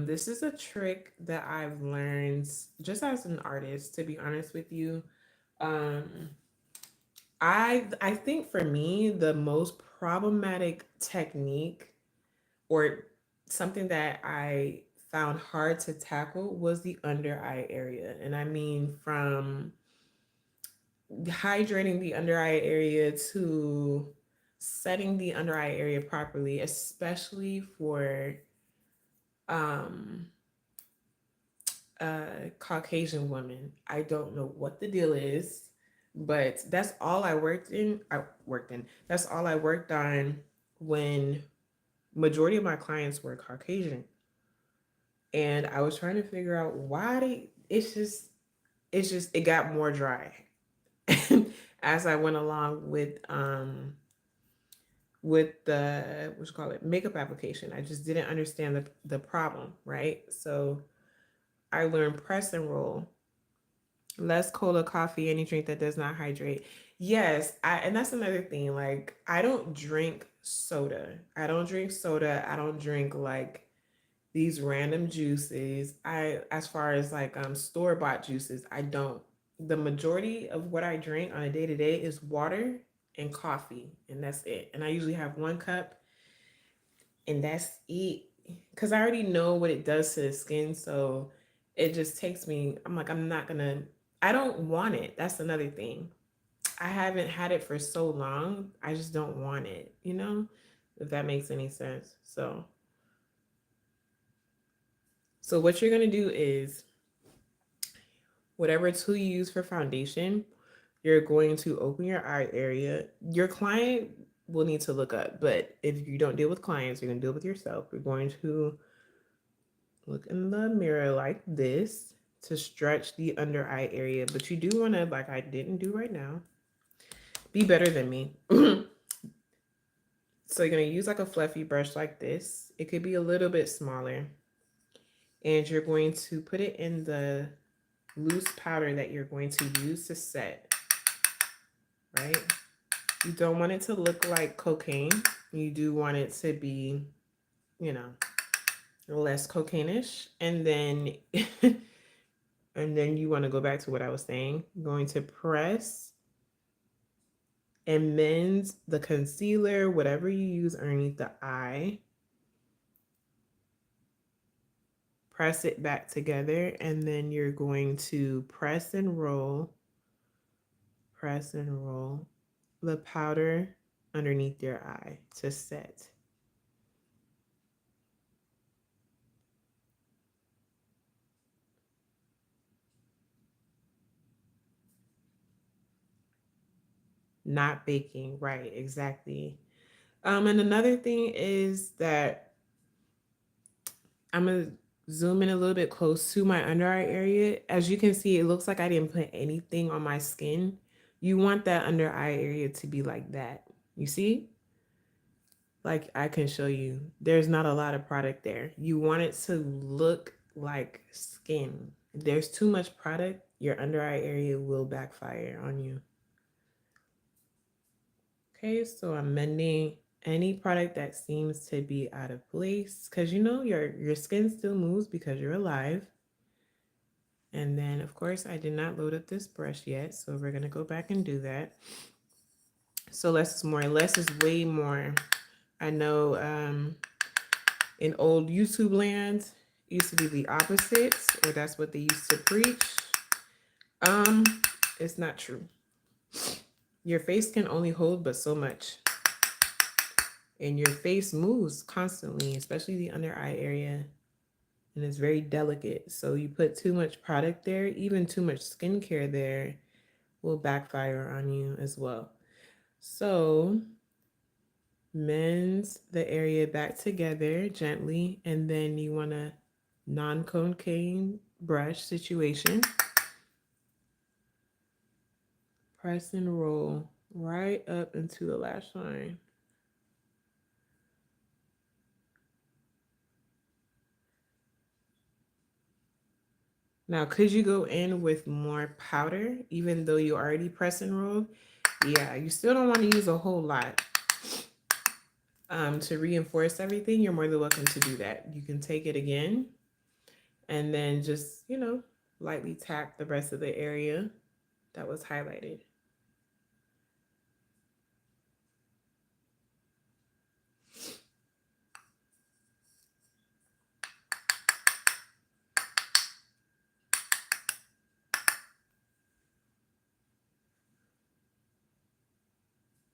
this is a trick that I've learned just as an artist, to be honest with you. Um, I think for me, the most problematic technique, or something that I found hard to tackle, was the under eye area. And I mean from hydrating the under eye area to setting the under eye area properly, especially for um Caucasian women. I don't know what the deal is, but that's all I worked in. That's all I worked on when majority of my clients were Caucasian, and I was trying to figure out why it's just it got more dry as I went along with the what you call it makeup application. I just didn't understand the problem, right? So I learned press and roll, less cola, coffee, any drink that does not hydrate. Yes, and that's another thing. Like, I don't drink soda. I don't drink soda. I don't drink like these random juices. As far as like store bought juices, I don't the majority of what I drink on a day to day is water and coffee, and that's it. And I usually have 1 cup, and that's it. Because I already know what it does to the skin, so it just takes me. I'm like, I'm not gonna. I don't want it. That's another thing. I haven't had it for so long. I just don't want it. If that makes any sense. So what you're gonna do is whatever tool you use for foundation, you're going to open your eye area. Your client will need to look up, but if you don't deal with clients, you're going to deal with yourself. You're going to look in the mirror like this to stretch the under eye area, but you do want to, like I didn't do right now, be better than me. So you're going to use like a fluffy brush like this. It could be a little bit smaller. And you're going to put it in the loose powder that you're going to use to set, right? You don't want it to look like cocaine. You do want it to be, you know, less cocaine-ish. And then and then you want to go back to what I was saying. You're going to press and mend the concealer, whatever you use underneath the eye. Press it back together, and then you're going to press and roll the powder underneath your eye to set. Not baking, right? Exactly. And another thing is that I'm gonna zoom in a little bit close to my under eye area. As you can see, it looks like I didn't put anything on my skin. You want that under eye area to be like that. You see? Like I can show you. There's not a lot of product there. You want it to look like skin. If there's too much product, your under eye area will backfire on you. Okay, so I'm mending any product that seems to be out of place because your skin still moves because you're alive. And then of course I did not load up this brush yet, so we're gonna go back and do that. So less is more. Less is way more. I know in old YouTube land it used to be the opposite, or that's what they used to preach. Um, it's not true. Your face can only hold but so much. And your face moves constantly, especially the under eye area. And it's very delicate. So you put too much product there, even too much skincare there, will backfire on you as well. So mend the area back together gently, and then you want a non-concave brush situation. Press and roll right up into the lash line. Now, could you go in with more powder, even though you already press and roll? Yeah, you still don't want to use a whole lot. To reinforce everything, you're more than welcome to do that. You can take it again and then just, lightly tap the rest of the area that was highlighted.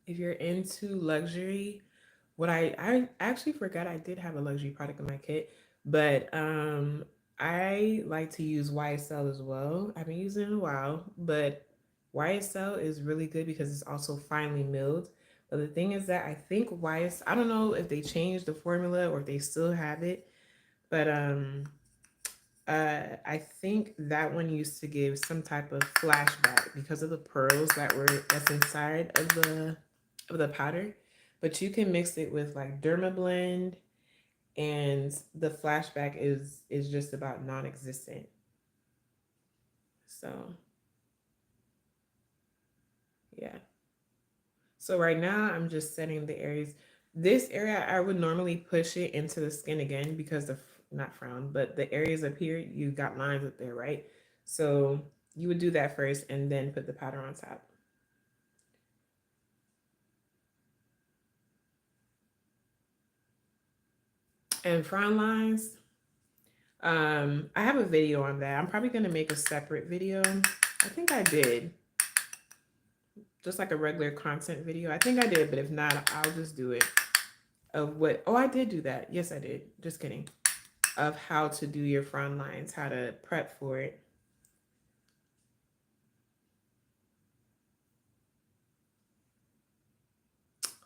If you're into luxury, what I actually forgot I did have a luxury product in my kit, but I like to use YSL as well. I've been using it in a while, but YSL is really good because it's also finely milled. But the thing is that I think I don't know if they changed the formula or if they still have it, but I think that one used to give some type of flashback because of the pearls that's inside of the powder. But you can mix it with like Dermablend, and the flashback is just about non-existent. So yeah. So right now I'm just setting the areas. This area I would normally push it into the skin again because the not frown, but the areas up here you got lines up there, right? So You would do that first and then put the powder on top. And frown lines, I have a video on that. I'm probably gonna make a separate video. I think I did. Just like a regular content video. I think I did, but if not, I'll just do it. Of what, oh, I did do that. Yes, I did. Just kidding. Of how to do your frown lines, how to prep for it.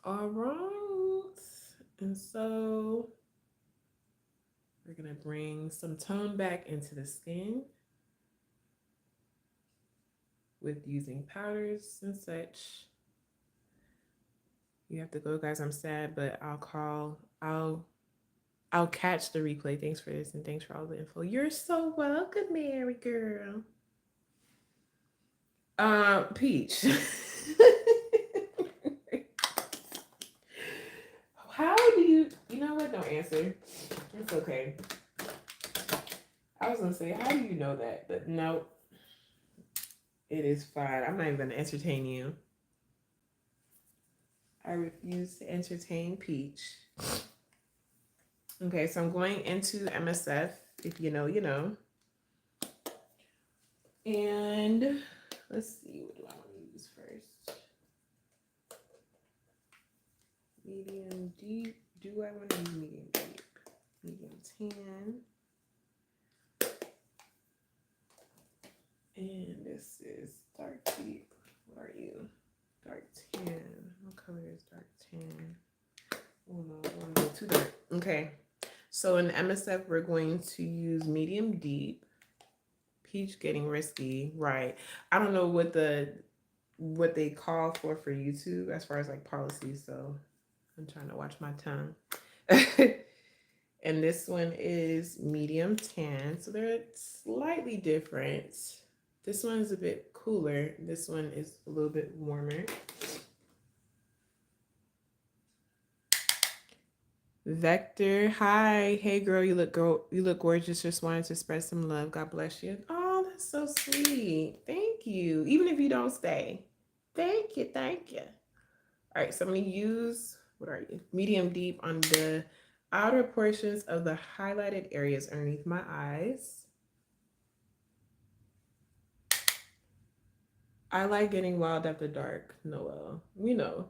All right. And so we're gonna bring some tone back into the skin with using powders and such. You have to go, guys. I'm sad, but I'll catch the replay. Thanks for this and thanks for all the info. You're so welcome, Mary girl. Peach. How do you know what? Don't answer. It's okay. I was gonna say, how do you know that? But no, it is fine. I'm not even gonna entertain you. I refuse to entertain Peach. Okay, so I'm going into MSF. If you know, you know. And let's see, what do I want to use first? Medium deep. Do I want to use medium deep? Medium tan. And this is dark deep. What are you? Dark tan. What color is dark tan? Oh no, I want to go too dark. Okay. So in MSF, we're going to use medium deep. Peach getting risky, right? I don't know what they call for YouTube as far as like policy. So I'm trying to watch my tongue. And this one is medium tan, so they're slightly different. This one is a bit cooler. This one is a little bit warmer. Vector, hi. Hey girl, you look gorgeous. Just wanted to spread some love. God bless you. Oh, that's so sweet. Thank you. Even if you don't stay. Thank you. Thank you. All right, so I'm going to use, what are you? Medium deep on the outer portions of the highlighted areas underneath my eyes. I like getting wild after dark, Noel. We know.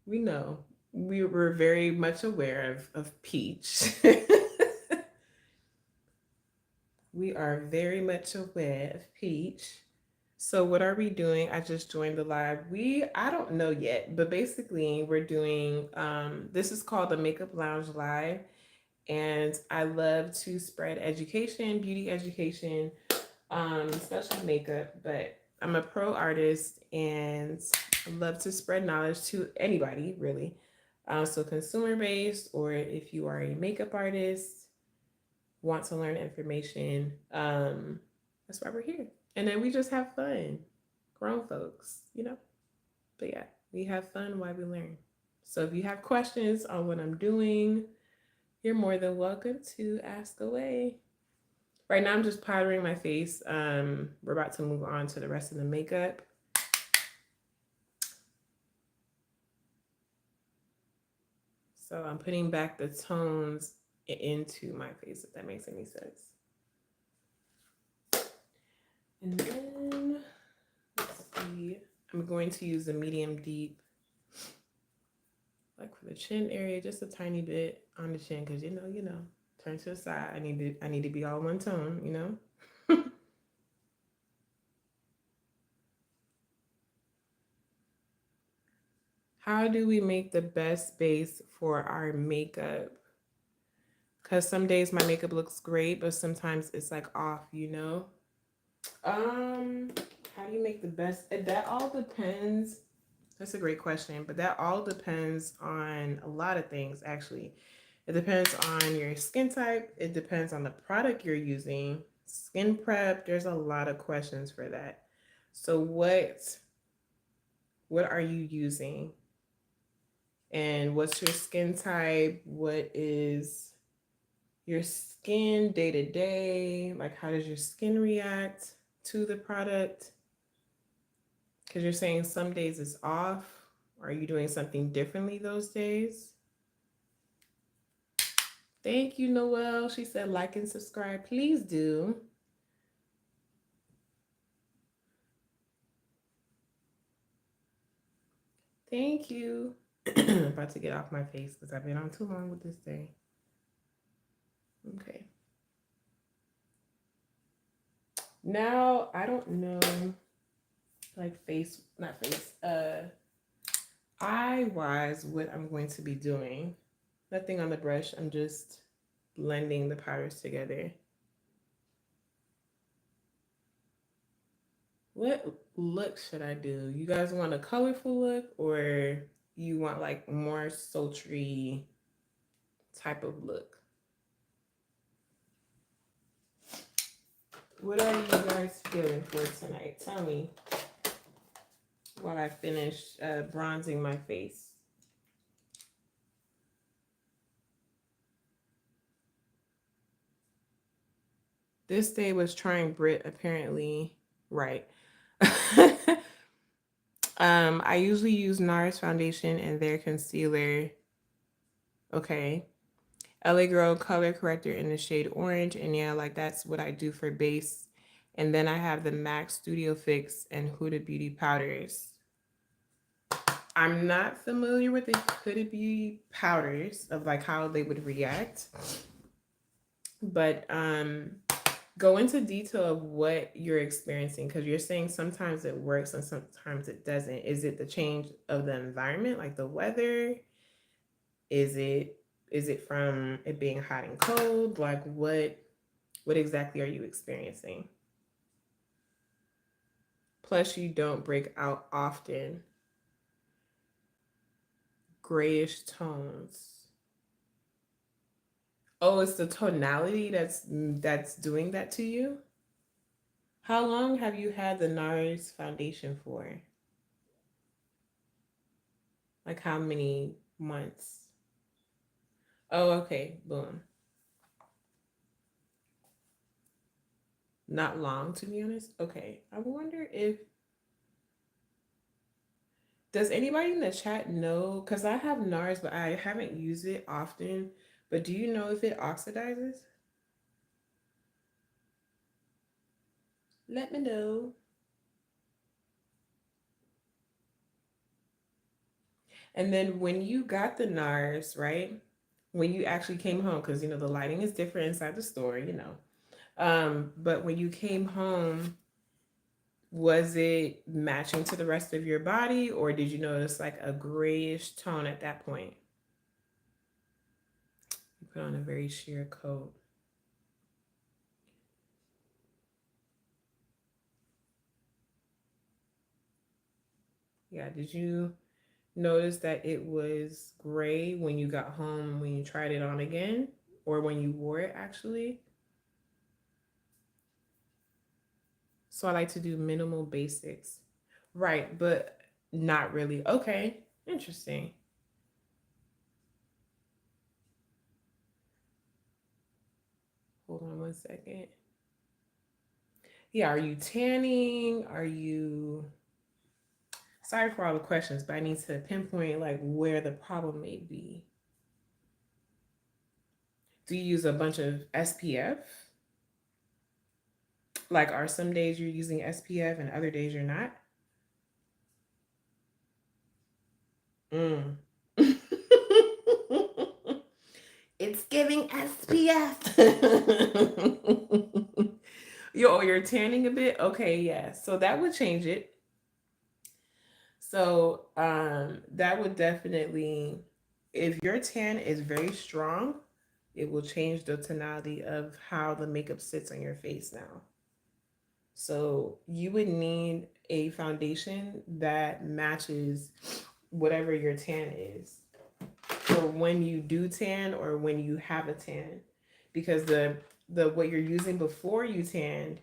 We know. We were very much aware of Peach. We are very much aware of Peach. So what are we doing? I just joined the live. I don't know yet, but basically we're doing, this is called the Makeup Lounge Live. And I love to spread education, beauty education, especially makeup, but I'm a pro artist and I love to spread knowledge to anybody, really. So consumer based, or if you are a makeup artist, want to learn information, that's why we're here. And then we just have fun, grown folks, you know. But yeah, we have fun while we learn. So if you have questions on what I'm doing, you're more than welcome to ask away. Right now I'm just powdering my face. We're about to move on to the rest of the makeup. So I'm putting back the tones into my face, if that makes any sense. And then, let's see, I'm going to use a medium deep, like for the chin area, just a tiny bit on the chin, because you know, turn to the side. I need to be all one tone, you know. How do we make the best base for our makeup? Because some days my makeup looks great, but sometimes it's like off, you know? How do you make the best? That all depends. That's a great question, but that all depends on a lot of things, actually. It depends on your skin type. It depends on the product you're using. Skin prep, there's a lot of questions for that. So what are you using? And what's your skin type? What is your skin day to day. Like, how does your skin react to the product? Because you're saying some days it's off. Are you doing something differently those days? Thank you, Noelle. She said like and subscribe. Please do. Thank you. I'm about to get off my face because I've been on too long with this day. Okay. Now, I don't know, like not face, eye-wise, what I'm going to be doing. Nothing on the brush. I'm just blending the powders together. What look should I do? You guys want a colorful look or you want like more sultry type of look? What are you guys feeling for tonight? Tell me while I finish bronzing my face. This day was trying Brit apparently. Right. I usually use NARS foundation and their concealer. Okay. LA Girl color corrector in the shade orange. And yeah, like that's what I do for base. And then I have the MAC Studio Fix and Huda Beauty powders. I'm not familiar with the Huda Beauty powders of like how they would react. But go into detail of what you're experiencing because you're saying sometimes it works and sometimes it doesn't. Is it the change of the environment, like the weather? Is it from it being hot and cold? Like what exactly are you experiencing? Plus you don't break out often. Grayish tones. Oh, it's the tonality that's doing that to you? How long have you had the NARS foundation for? Like how many months? Oh, okay. Boom. Not long, to be honest. Okay. I wonder if does anybody in the chat know? Because I have NARS, but I haven't used it often. But do you know if it oxidizes? Let me know. And then when you got the NARS, right? When you actually came home, because you know the lighting is different inside the store, you know. But when you came home, was it matching to the rest of your body, or did you notice like a grayish tone at that point? You put on a very sheer coat. Yeah, did you notice that it was gray when you got home, when you tried it on again, or when you wore it actually? So I like to do minimal basics. Right, but not really. Okay, interesting. Hold on one second. Yeah, are you tanning? Are you... Sorry for all the questions, but I need to pinpoint like where the problem may be. Do you use a bunch of SPF? Like, are some days you're using SPF and other days you're not? Mm. It's giving SPF. You're tanning a bit? Okay, yeah. So that would change it. So that would definitely, if your tan is very strong, it will change the tonality of how the makeup sits on your face now. So you would need a foundation that matches whatever your tan is, or when you do tan or when you have a tan, because the what you're using before you tanned,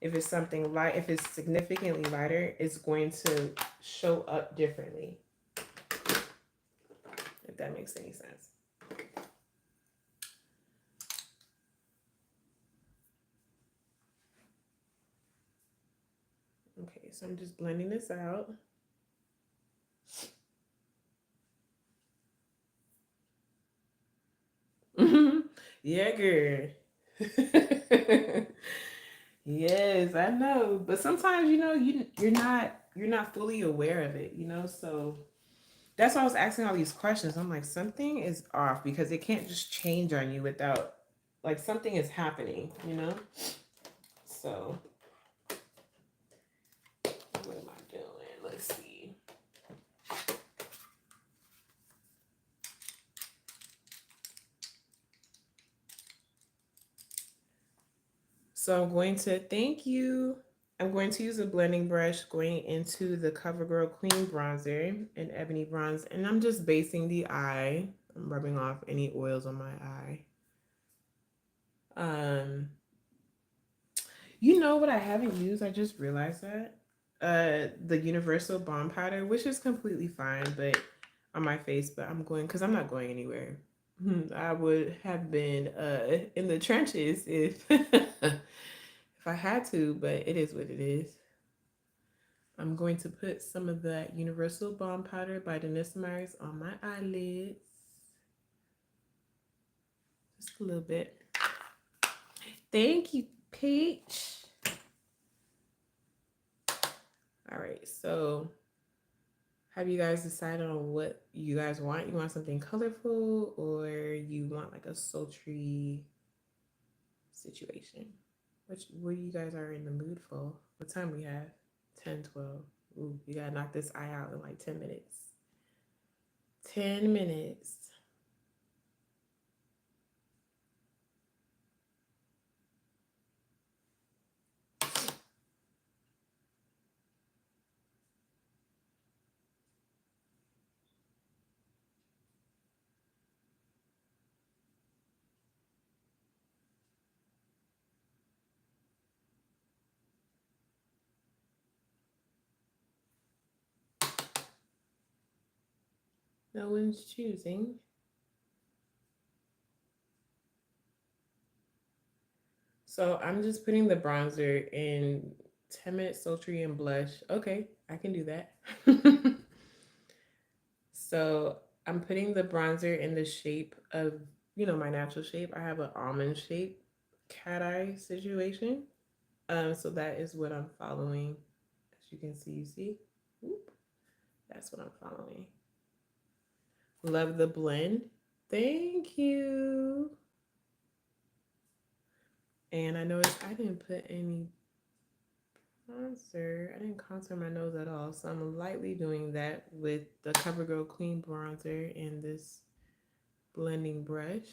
if it's something light, if it's significantly lighter, it's going to show up differently. If that makes any sense. so I'm just blending this out. Yeah, girl. Yes, I know. But sometimes, you're not fully aware of it, so that's why I was asking all these questions. I'm like, something is off because it can't just change on you without, like, something is happening. So what am I doing? Let's see. So I'm going to thank you. I'm going to use a blending brush going into the CoverGirl Queen bronzer in Ebony Bronze, and I'm just basing the eye. I'm rubbing off any oils on my eye. Um, you know what I haven't used? I just realized that. The Universal Balm Powder, which is completely fine, but on my face, but I'm going because I'm not going anywhere. I would have been in the trenches if if I had to, but it is what it is. I'm going to put some of that Universal Balm Powder by Denise Myers on my eyelids. Just a little bit. Thank you, Peach. All right, so have you guys decided on what you guys want? You want something colorful or you want like a sultry situation? What you guys are in the mood for? What time we have? 10, 12. Ooh, you gotta knock this eye out in like 10 minutes. 10 minutes. No one's choosing. So I'm just putting the bronzer in 10 minutes sultry and blush. Okay, I can do that. So I'm putting the bronzer in the shape of, my natural shape. I have an almond shape cat eye situation. So that is what I'm following. As you can see, Whoop. That's what I'm following. Love the blend. Thank you. And I noticed I didn't put any contour. I didn't contour my nose at all. So I'm lightly doing that with the CoverGirl Clean Bronzer in this blending brush.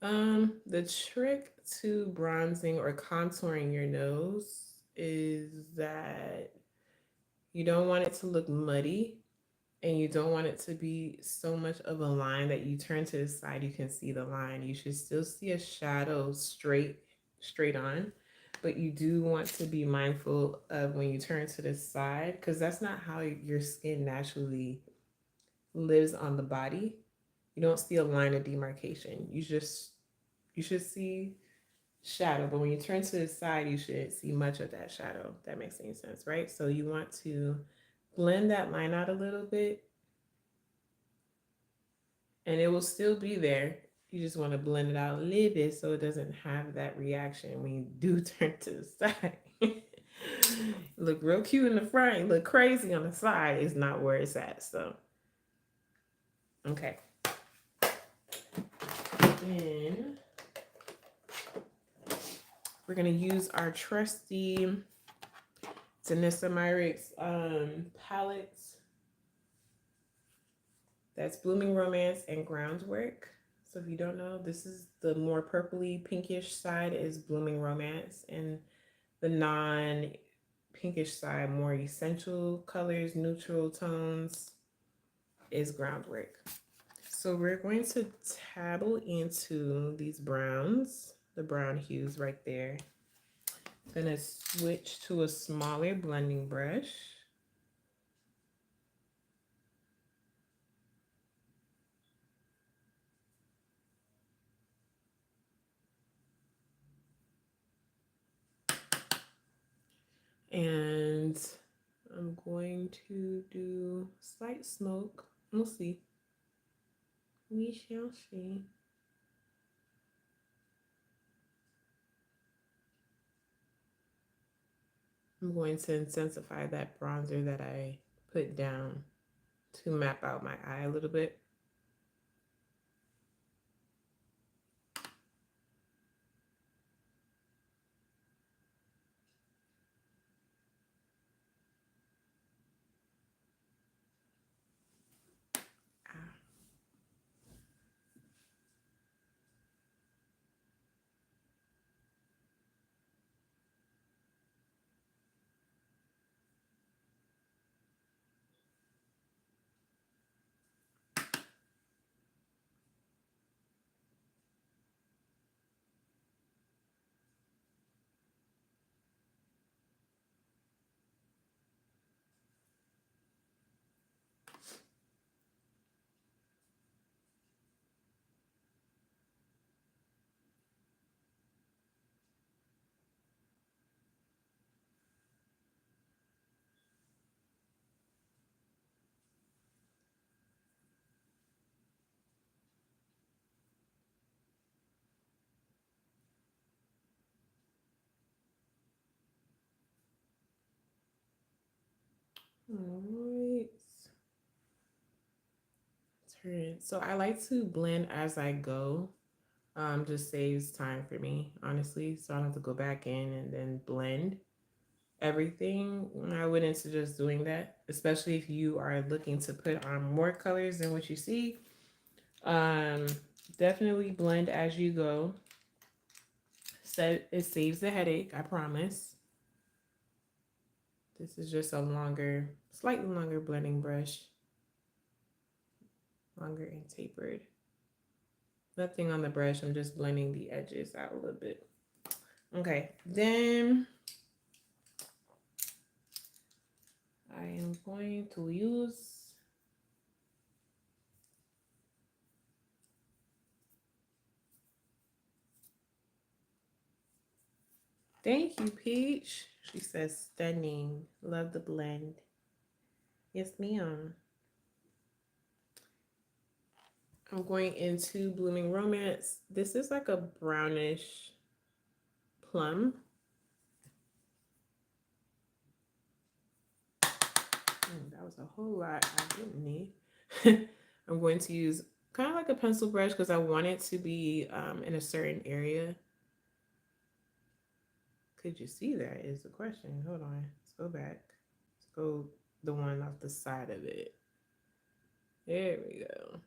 The trick to bronzing or contouring your nose is that you don't want it to look muddy and you don't want it to be so much of a line that you turn to the side you can see the line. You should still see a shadow straight on, but you do want to be mindful of when you turn to the side because that's not how your skin naturally lives on the body. You don't see a line of demarcation. You should see shadow, but when you turn to the side, you should see much of that shadow. If that makes any sense, right? So you want to blend that line out a little bit and it will still be there. You just want to blend it out a little bit so it doesn't have that reaction when you do turn to the side. Look real cute in the front, you look crazy on the side is not where it's at. So, okay. Then we're gonna use our trusty Danessa Myrick's palettes. That's Blooming Romance and Groundwork. So if you don't know, this is the more purpley pinkish side is Blooming Romance, and the non pinkish side, more essential colors, neutral tones, is Groundwork. So we're going to dabble into these browns, the brown hues right there. Gonna switch to a smaller blending brush. And I'm going to do slight smoke. We'll see. We shall see. I'm going to intensify that bronzer that I put down to map out my eye a little bit. All right. Turn. So I like to blend as I go. Just saves time for me, honestly. So I don't have to go back in and then blend everything. I wouldn't suggest doing that, especially if you are looking to put on more colors than what you see. Um, Definitely blend as you go. So it saves the headache, I promise. This is just a longer, slightly longer blending brush, longer and tapered. Nothing on the brush, I'm just blending the edges out a little bit. Okay, then I am going to use thank you, Peach. She says stunning. Love the blend. Yes, ma'am. I'm going into Blooming Romance. This is like a brownish plum. That was a whole lot I didn't need. I'm going to use kind of like a pencil brush because I want it to be in a certain area. Could you see that is the question. Hold on. Let's go back. Let's go the one off the side of it. There we go.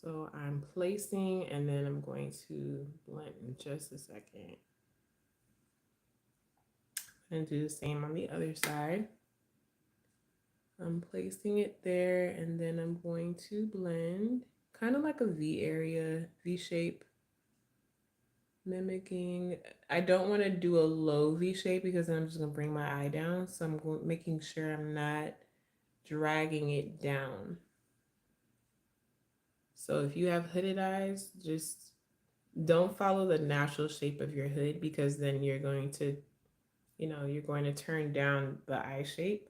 So I'm placing and then I'm going to blend in just a second. And do the same on the other side. I'm placing it there and then I'm going to blend kind of like a V area, V shape, mimicking. I don't want to do a low V shape because then I'm just going to bring my eye down. So I'm making sure I'm not dragging it down. So if you have hooded eyes, just don't follow the natural shape of your hood because then you're going to, you're going to turn down the eye shape.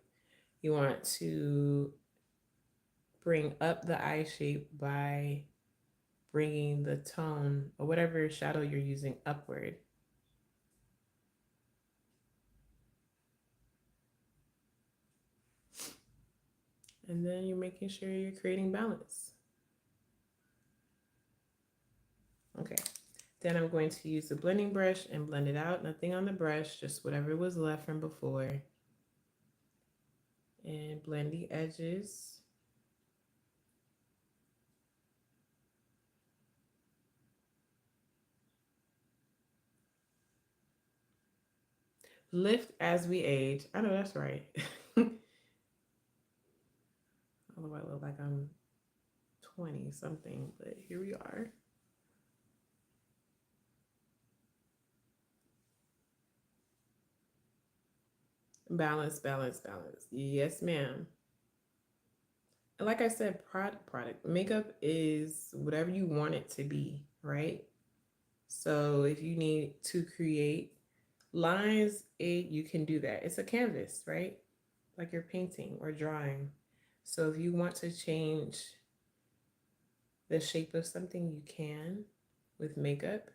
You want to bring up the eye shape by bringing the tone or whatever shadow you're using upward. And then you're making sure you're creating balance. Okay, then I'm going to use the blending brush and blend it out. Nothing on the brush, just whatever was left from before. And blend the edges. Lift as we age. I know that's right. Although I look like I'm 20 something, but here we are. Balance, balance, balance. Yes, ma'am. like I said, product makeup is whatever you want it to be, right? So if you need to create lines, you can do that. It's a canvas, right? Like you're painting or drawing. So if you want to change the shape of something, you can with makeup.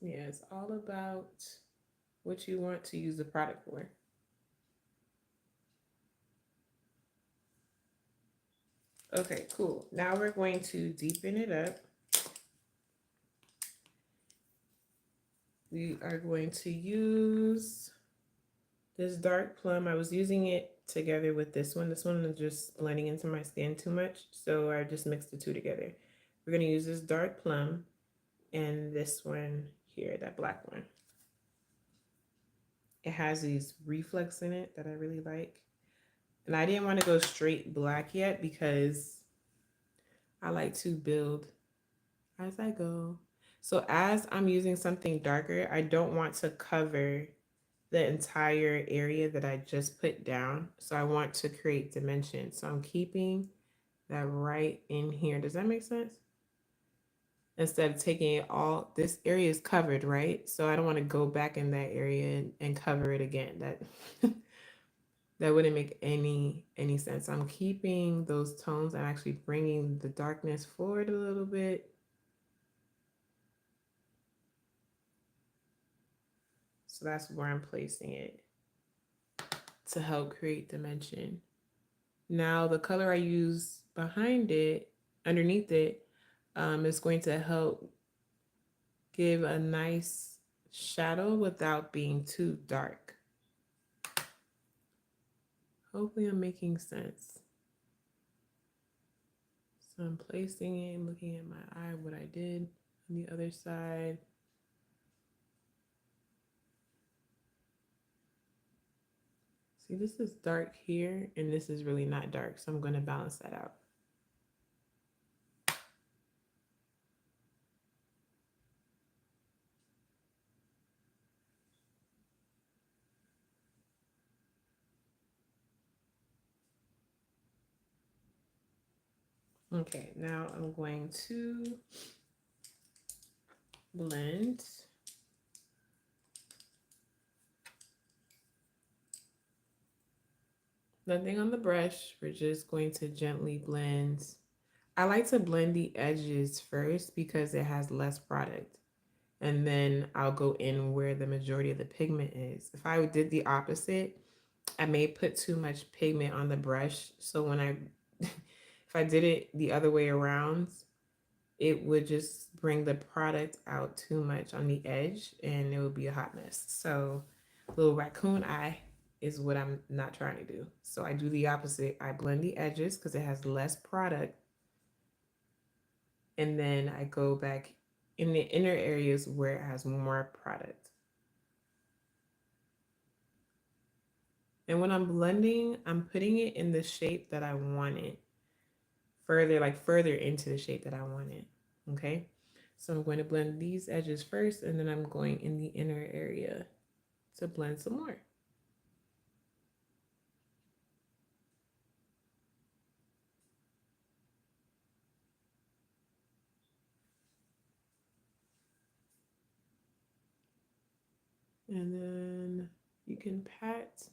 Yeah, it's all about what you want to use the product for. Okay, cool. Now we're going to deepen it up. We are going to use this dark plum. I was using it together with this one. This one is just blending into my skin too much, so I just mixed the two together. We're going to use this dark plum and this one here, that black one. It has these reflex in it that I really like. And I didn't want to go straight black yet because I like to build as I go. So as I'm using something darker, I don't want to cover the entire area that I just put down. So I want to create dimension. So I'm keeping that right in here. Does that make sense? Instead of taking it all, this area is covered, right? So I don't want to go back in that area and cover it again. That that wouldn't make any sense. I'm keeping those tones and actually bringing the darkness forward a little bit. So that's where I'm placing it to help create dimension. Now the color I use behind it, underneath it, is going to help give a nice shadow without being too dark. Hopefully I'm making sense. So I'm placing it, looking at my eye, what I did on the other side. See, this is dark here, and this is really not dark, so I'm going to balance that out. Okay, now I'm going to blend. Nothing on the brush. We're just going to gently blend. I like to blend the edges first because it has less product. And then I'll go in where the majority of the pigment is. If I did the opposite, I may put too much pigment on the brush. So when I, if I did it the other way around, it would just bring the product out too much on the edge and it would be a hot mess. So little raccoon eye is what I'm not trying to do. So I do the opposite. I blend the edges because it has less product. And then I go back in the inner areas where it has more product. And when I'm blending, I'm putting it in the shape that I want it. Further, like further into the shape that I want it. Okay? So I'm going to blend these edges first, and then I'm going in the inner area to blend some more. And then you can pat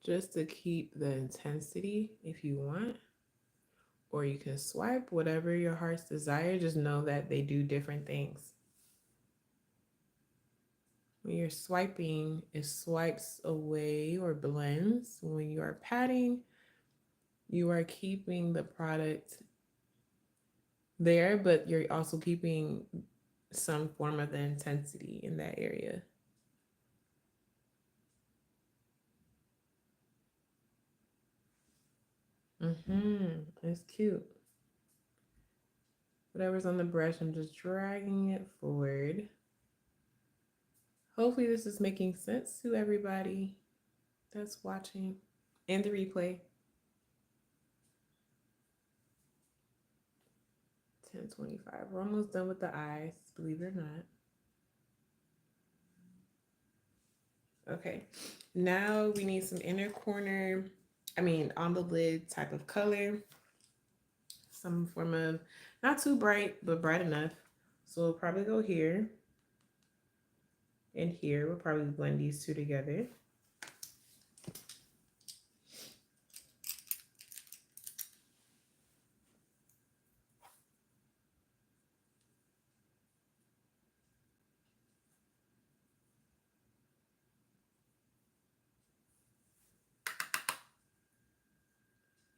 just to keep the intensity if you want, or you can swipe, whatever your heart's desire. Just know that they do different things. When you're swiping, it swipes away or blends. When you are patting, you are keeping the product there, but you're also keeping some form of the intensity in that area. It's cute. Whatever's on the brush, I'm just dragging it forward. Hopefully this is making sense to everybody that's watching and the replay. 10:25. We're almost done with the eyes, believe it or not. Okay, now we need some inner corner on the lid type of color, some form of not too bright, but bright enough. So we'll probably go here and here. We'll probably blend these two together.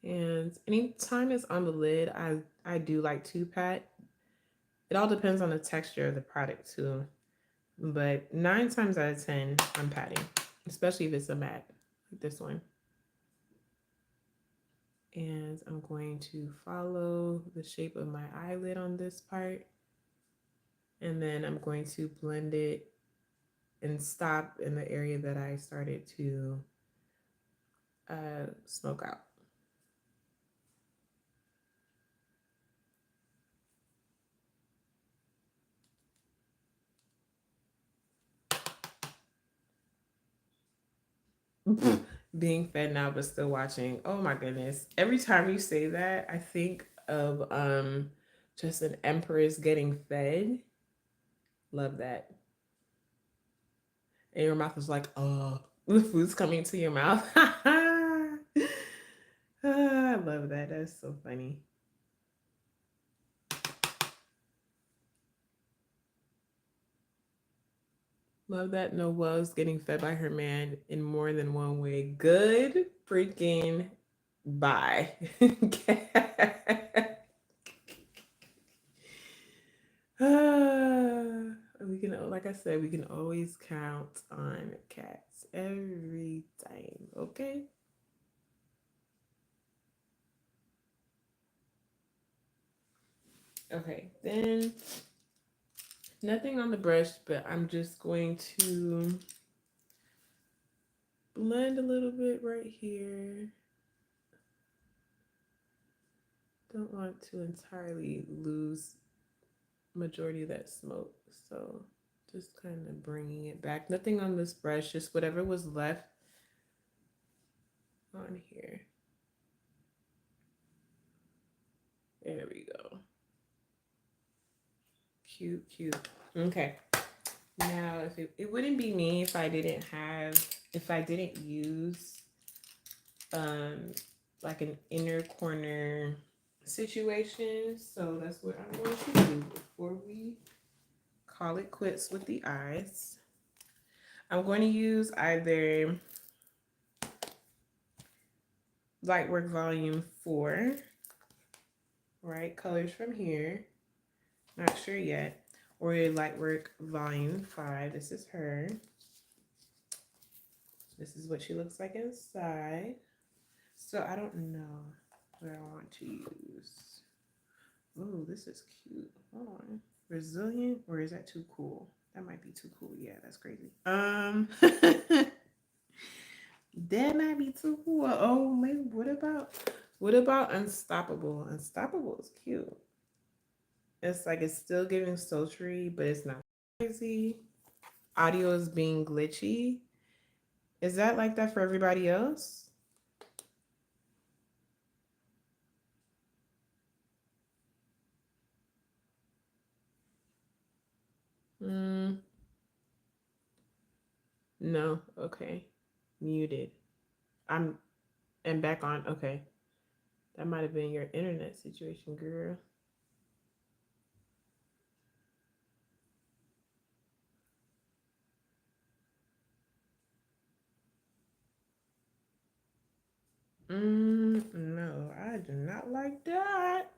And anytime it's on the lid, I do like to pat. It all depends on the texture of the product too. But 9 times out of 10, I'm patting, especially if it's a matte like this one. And I'm going to follow the shape of my eyelid on this part. And then I'm going to blend it and stop in the area that I started to smoke out. Being fed now but still watching. Oh my goodness. Every time you say that, I think of just an empress getting fed. Love that. And your mouth is like, oh, the food's coming to your mouth. I love that. That's so funny. Love that Noelle's getting fed by her man in more than one way. Good freaking bye. We can, like I said, we can always count on cats every time. Okay. Okay, then nothing on the brush, but I'm just going to blend a little bit right here. Don't want to entirely lose majority of that smoke, so just kind of bringing it back. Nothing on this brush, just whatever was left on here. There we go. Cute, cute. Okay. Now, if it wouldn't be me if I didn't use like an inner corner situation. So that's what I'm going to do before we call it quits with the eyes. I'm going to use either Lightwork Volume 4, right? Colors from here. Not sure yet. Or Lightwork Volume 5. This is her. This is what she looks like inside. So I don't know what I want to use. Oh, this is cute. Hold on. Resilient, or is that too cool? That might be too cool. Yeah, that's crazy. That might be too cool. Oh, maybe what about Unstoppable? Unstoppable is cute. It's like it's still giving sultry, but it's not crazy. Audio is being glitchy. Is that like that for everybody else? No. Okay. Muted. I'm and back on. Okay. That might have been your internet situation, girl. No, I do not like that.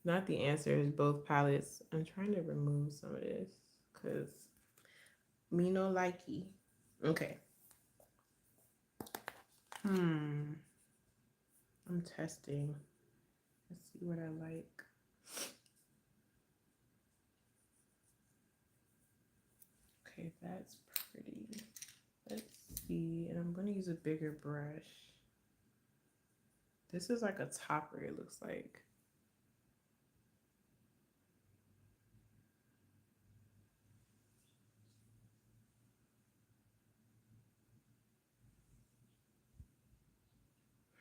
Not the answer is both palettes. I'm trying to remove some of this because me no likey. Okay. I'm testing. Let's see what I like. Okay, that's pretty. Let's see. And I'm going to use a bigger brush. This is like a topper, it looks like.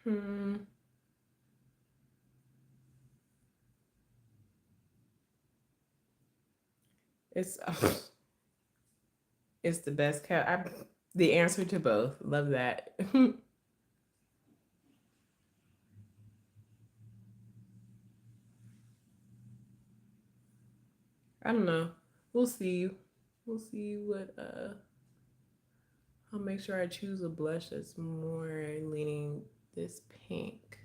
Hmm. It's it's the best cat. The answer to both. Love that. I don't know. We'll see. We'll see what I'll make sure I choose a blush that's more leaning this pink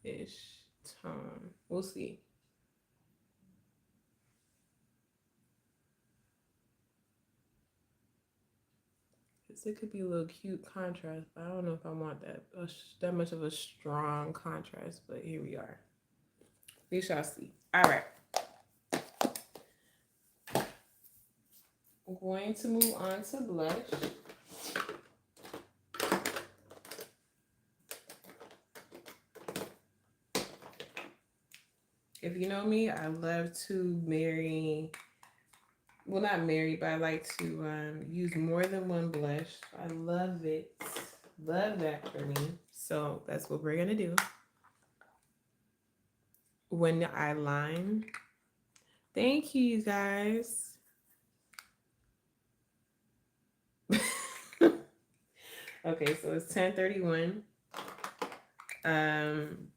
ish tone. We'll see. 'Cause it could be a little cute contrast, but I don't know if I want that much of a strong contrast. But here we are. We shall see. All right. I'm going to move on to blush. If you know me, I love to marry, well, not marry, but I like to use more than one blush. I love it. Love that for me. So that's what we're going to do. When I line, thank you, you guys. Okay, so it's 10:31.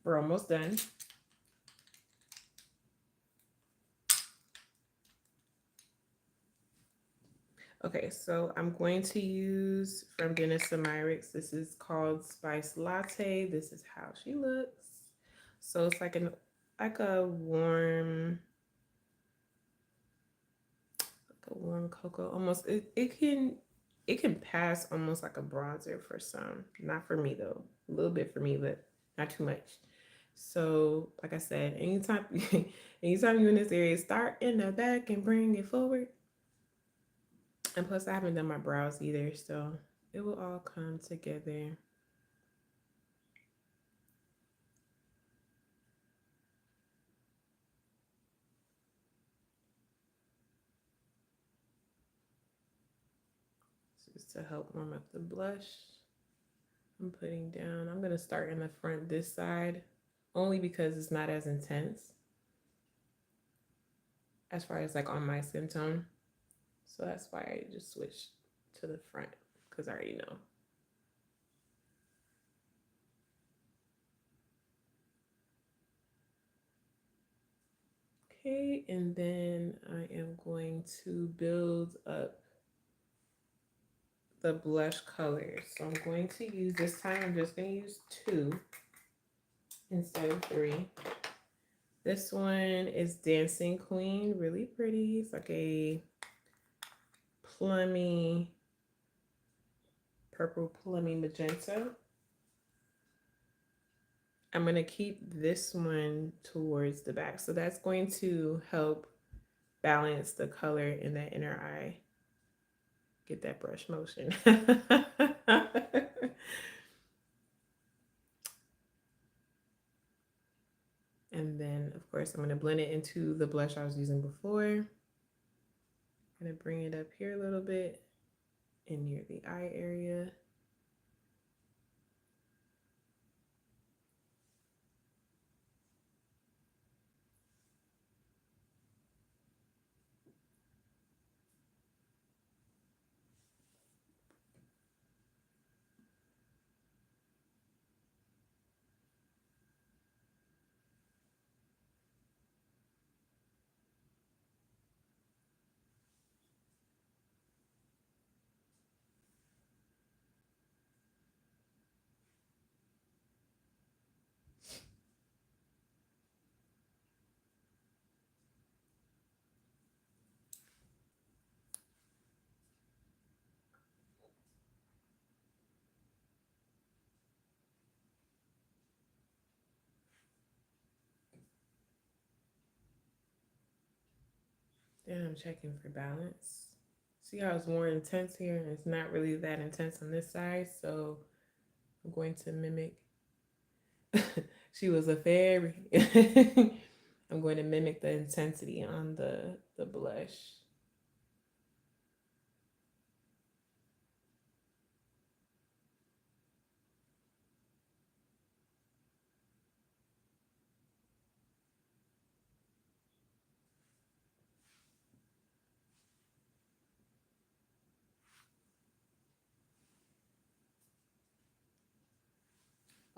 We're almost done. Okay, so I'm going to use from Dennis Myrick's. This is called Spice Latte. This is how she looks. So it's like a warm cocoa almost. It can pass almost like a bronzer for some. Not for me though. A little bit for me, but not too much. So like I said, anytime anytime you're in this area, start in the back and bring it forward. And plus, I haven't done my brows either, so it will all come together. Just to help warm up the blush, I'm putting down. I'm gonna start in the front this side, only because it's not as intense as far as like on my skin tone. So that's why I just switched to the front because I already know. Okay, and then I am going to build up the blush colors. So I'm going to use, this time I'm just going to use 2 instead of 3. This one is Dancing Queen, really pretty. It's like a plummy, purple plummy magenta. I'm going to keep this one towards the back. So that's going to help balance the color in that inner eye. Get that brush motion. And then, of course, I'm going to blend it into the blush I was using before. I'm going to bring it up here a little bit and near the eye area. Then I'm checking for balance. See how it's more intense here and it's not really that intense on this side. So I'm going to mimic. She was a fairy. I'm going to mimic the intensity on the blush.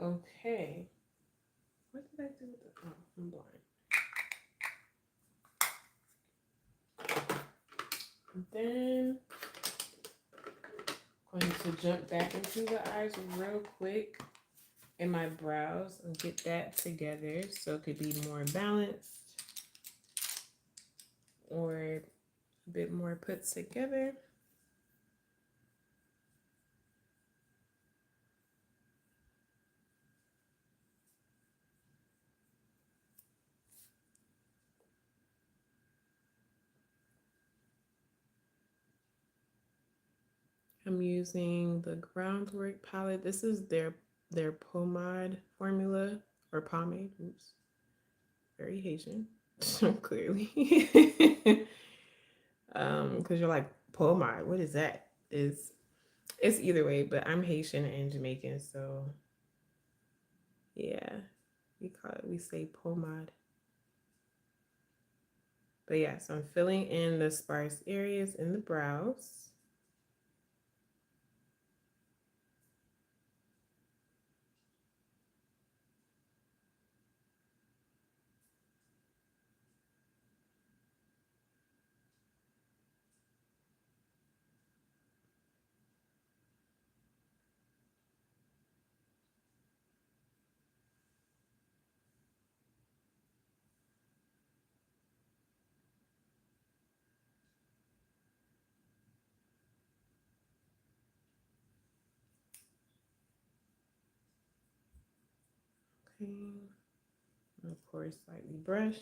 Okay. What did I do with the? Oh, I'm blind. Then I'm going to jump back into the eyes real quick and my brows and get that together so it could be more balanced or a bit more put together. I'm using the Groundwork palette. This is their pomade formula or pomade. Oops, very Haitian, clearly. Because you're like pomade. What is that? It's either way, but I'm Haitian and Jamaican, so yeah, we say pomade. But yeah, so I'm filling in the sparse areas in the brows. Okay. And of course, slightly brush.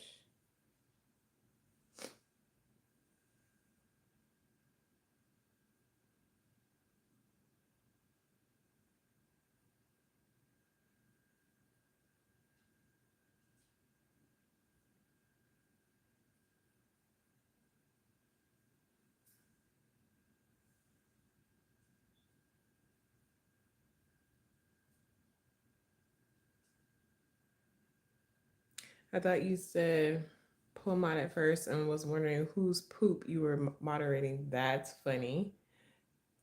I thought you said pomade at first and was wondering whose poop you were moderating. That's funny.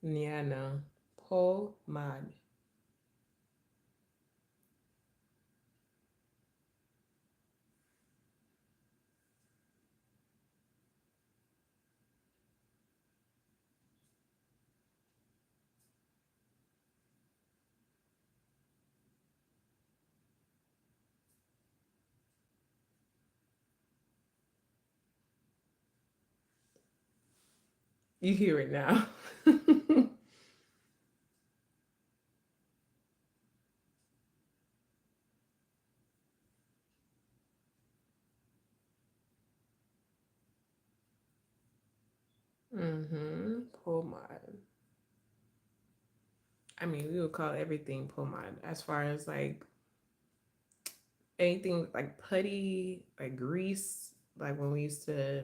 Yeah, no. Pomade. You hear it now. Pomade. I mean, we would call everything pomade as far as like anything like putty, like grease, like when we used to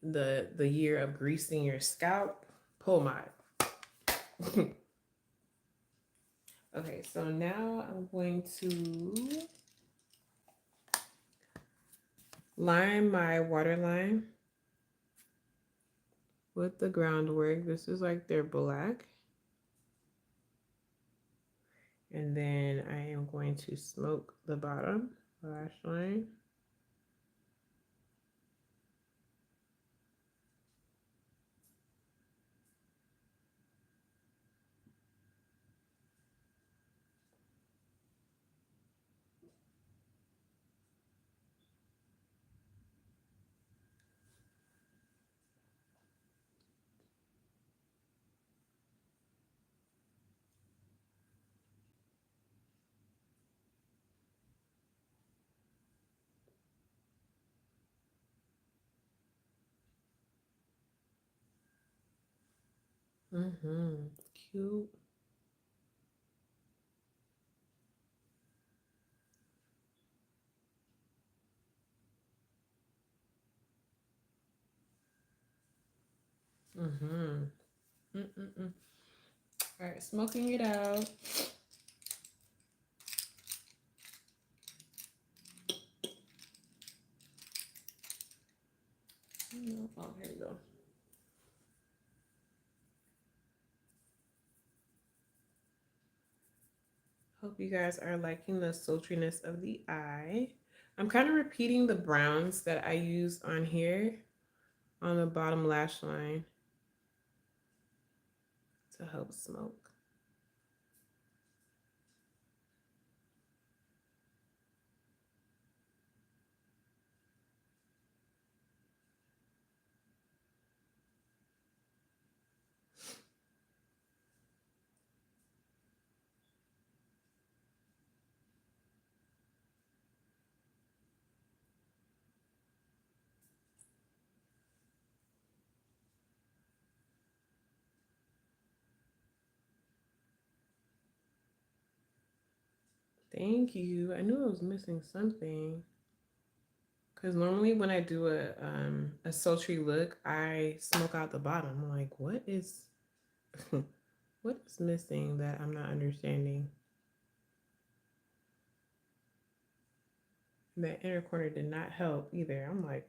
the year of greasing your scalp, pomade. Okay, so now I'm going to line my waterline with the Groundwork. This is like their black. And then I am going to smoke the bottom lash line. Cute. Mm-mm-mm. All right, smoking it out. Oh, here we go. Hope you guys are liking the sultriness of the eye. I'm kind of repeating the browns that I used on here on the bottom lash line to help smoke. Thank you. I knew I was missing something. Because normally when I do a sultry look, I smoke out the bottom. I'm like, what is what is missing that I'm not understanding? And that inner corner did not help either. I'm like.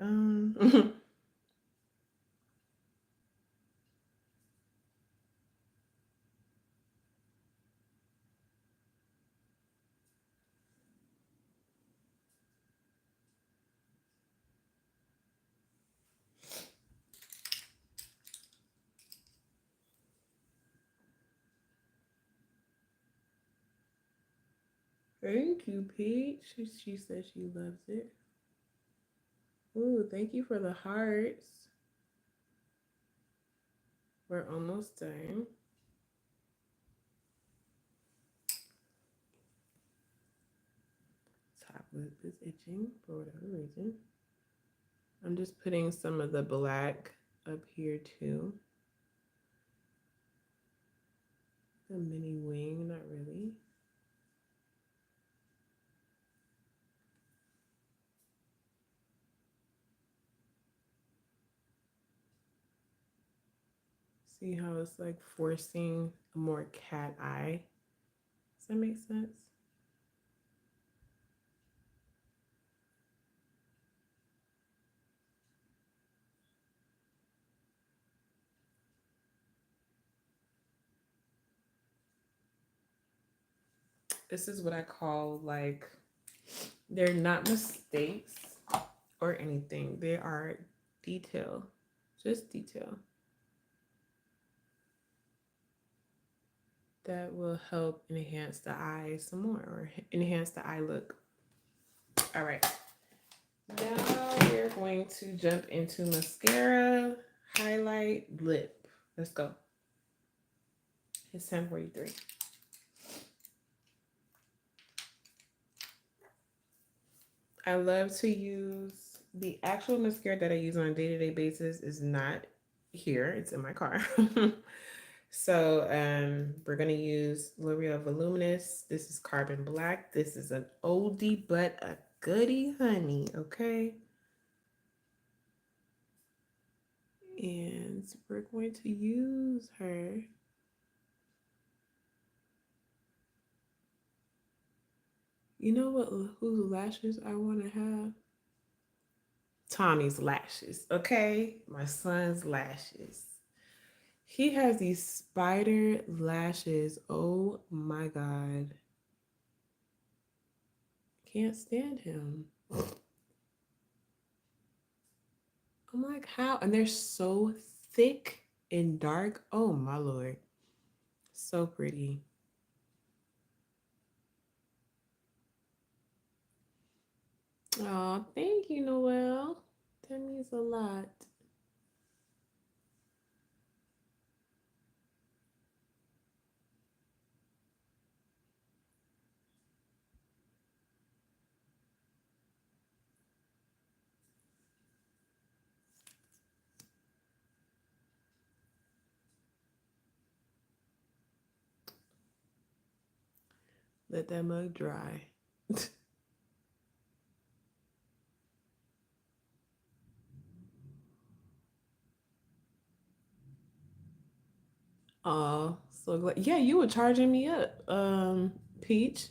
Thank you, Peach. She says she loves it. Ooh, thank you for the hearts. We're almost done. Top lip is itching for whatever reason. I'm just putting some of the black up here too. The mini wing, not really. See how it's like forcing a more cat eye? Does that make sense? This is what I call like, they're not mistakes or anything. They are detail, just detail that will help enhance the eye some more or enhance the eye look. All right. Now we're going to jump into mascara, highlight, lip. Let's go. It's 10:43. I love to use the actual mascara that I use on a day-to-day basis is not here. It's in my car. So we're gonna use L'Oreal Voluminous. This is Carbon Black. This is an oldie but a goodie, honey. Okay. And we're going to use her. You know what? Whose lashes I want to have? Tommy's lashes. Okay, my son's lashes. He has these spider lashes. Oh my god. Can't stand him. I'm like, how? And they're so thick and dark. Oh my lord. So pretty. Oh, thank you, Noelle. That means a lot. Let that mug dry. Oh, so glad. Yeah, you were charging me up, Peach.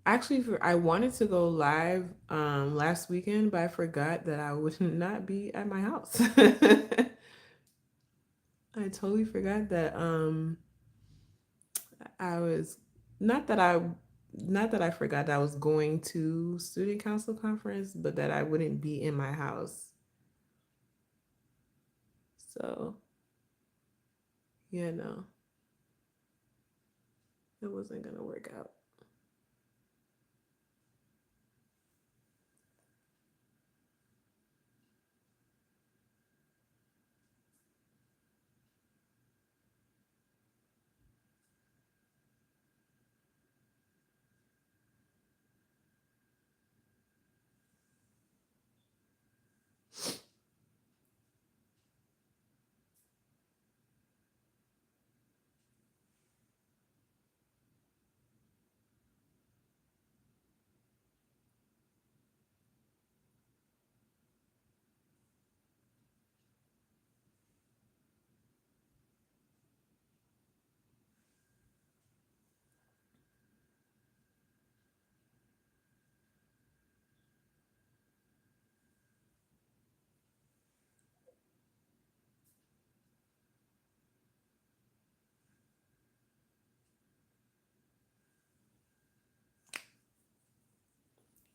Actually, I wanted to go live last weekend, but I forgot that I would not be at my house. I totally forgot that I was not that I not that I forgot that I was going to student council conference, but that I wouldn't be in my house. So, no, it wasn't gonna work out.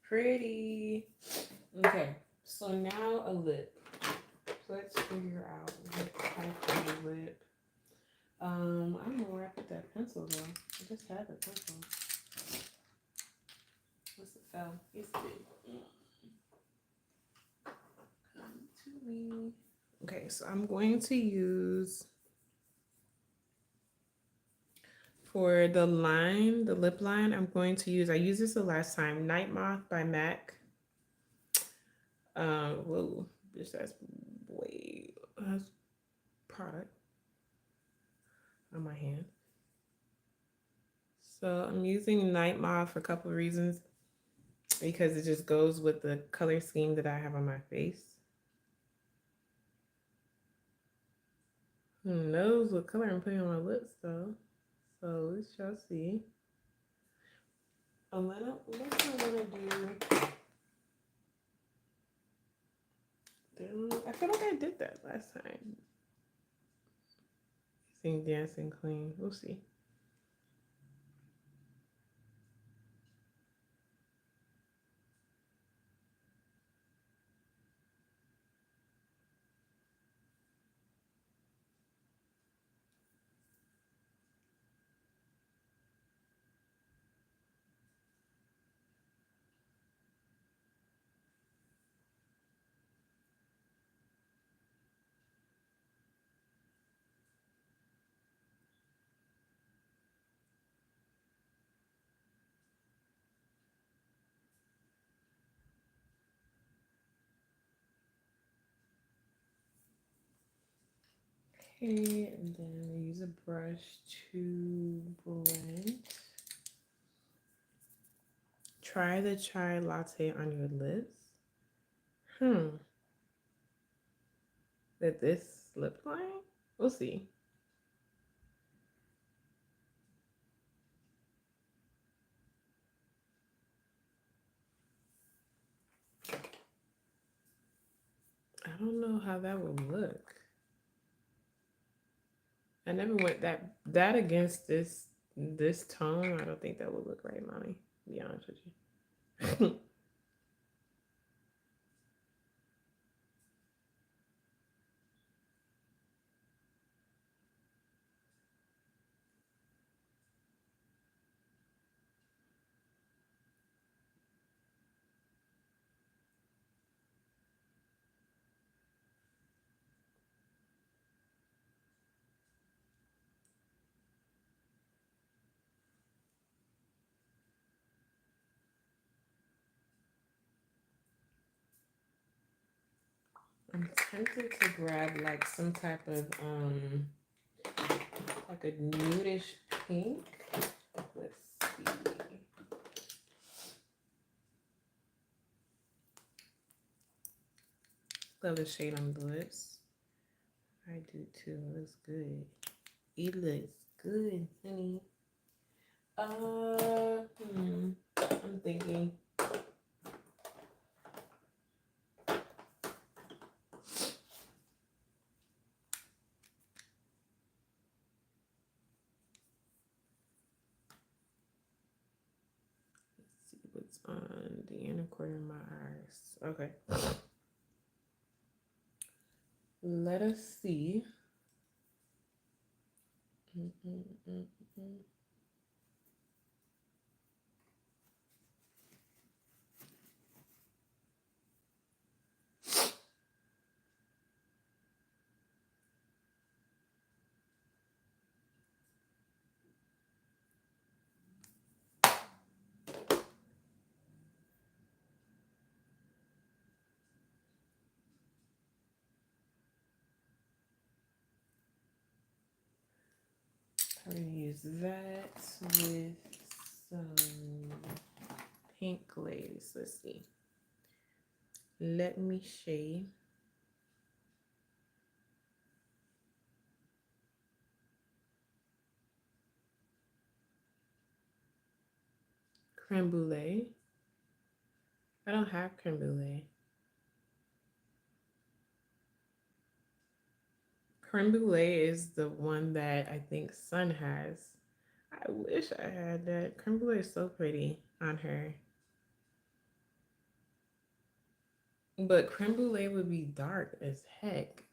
Pretty. Okay, so now a lip. Let's figure out what type of lip. I don't know where I put that pencil though. I just had a pencil. What's it fell? It's big. Come to me. Okay, so I'm going to use for the line, the lip line. I'm going to use. I used this the last time. Night Moth by MAC. Whoa, this has way product on my hand. So I'm using Night Moth for a couple of reasons because it just goes with the color scheme that I have on my face. Who knows what color I'm putting on my lips though? So we shall see. What I want to do. I feel like I did that last time. Sing Dancing Queen. We'll see. Okay, and then I use a brush to blend. Try the chai latte on your lips. With this lip line? We'll see. I don't know how that would look. I never went that against this tone. I don't think that would look right, mommy. To be honest with you. I'm tempted to grab like some type of like a nudish pink. Let's see. Love the shade on the lips. I do too. It looks good. It looks good, honey. I'm thinking. what's on the inner corner of my eyes. Okay. Let us see. I'm going to use that with some pink glaze. Let's see. Let me shade. Creme brulee. I don't have creme brulee. Creme brulee is the one that I think Sun has. I wish I had that. Creme brulee is so pretty on her. But creme brulee would be dark as heck.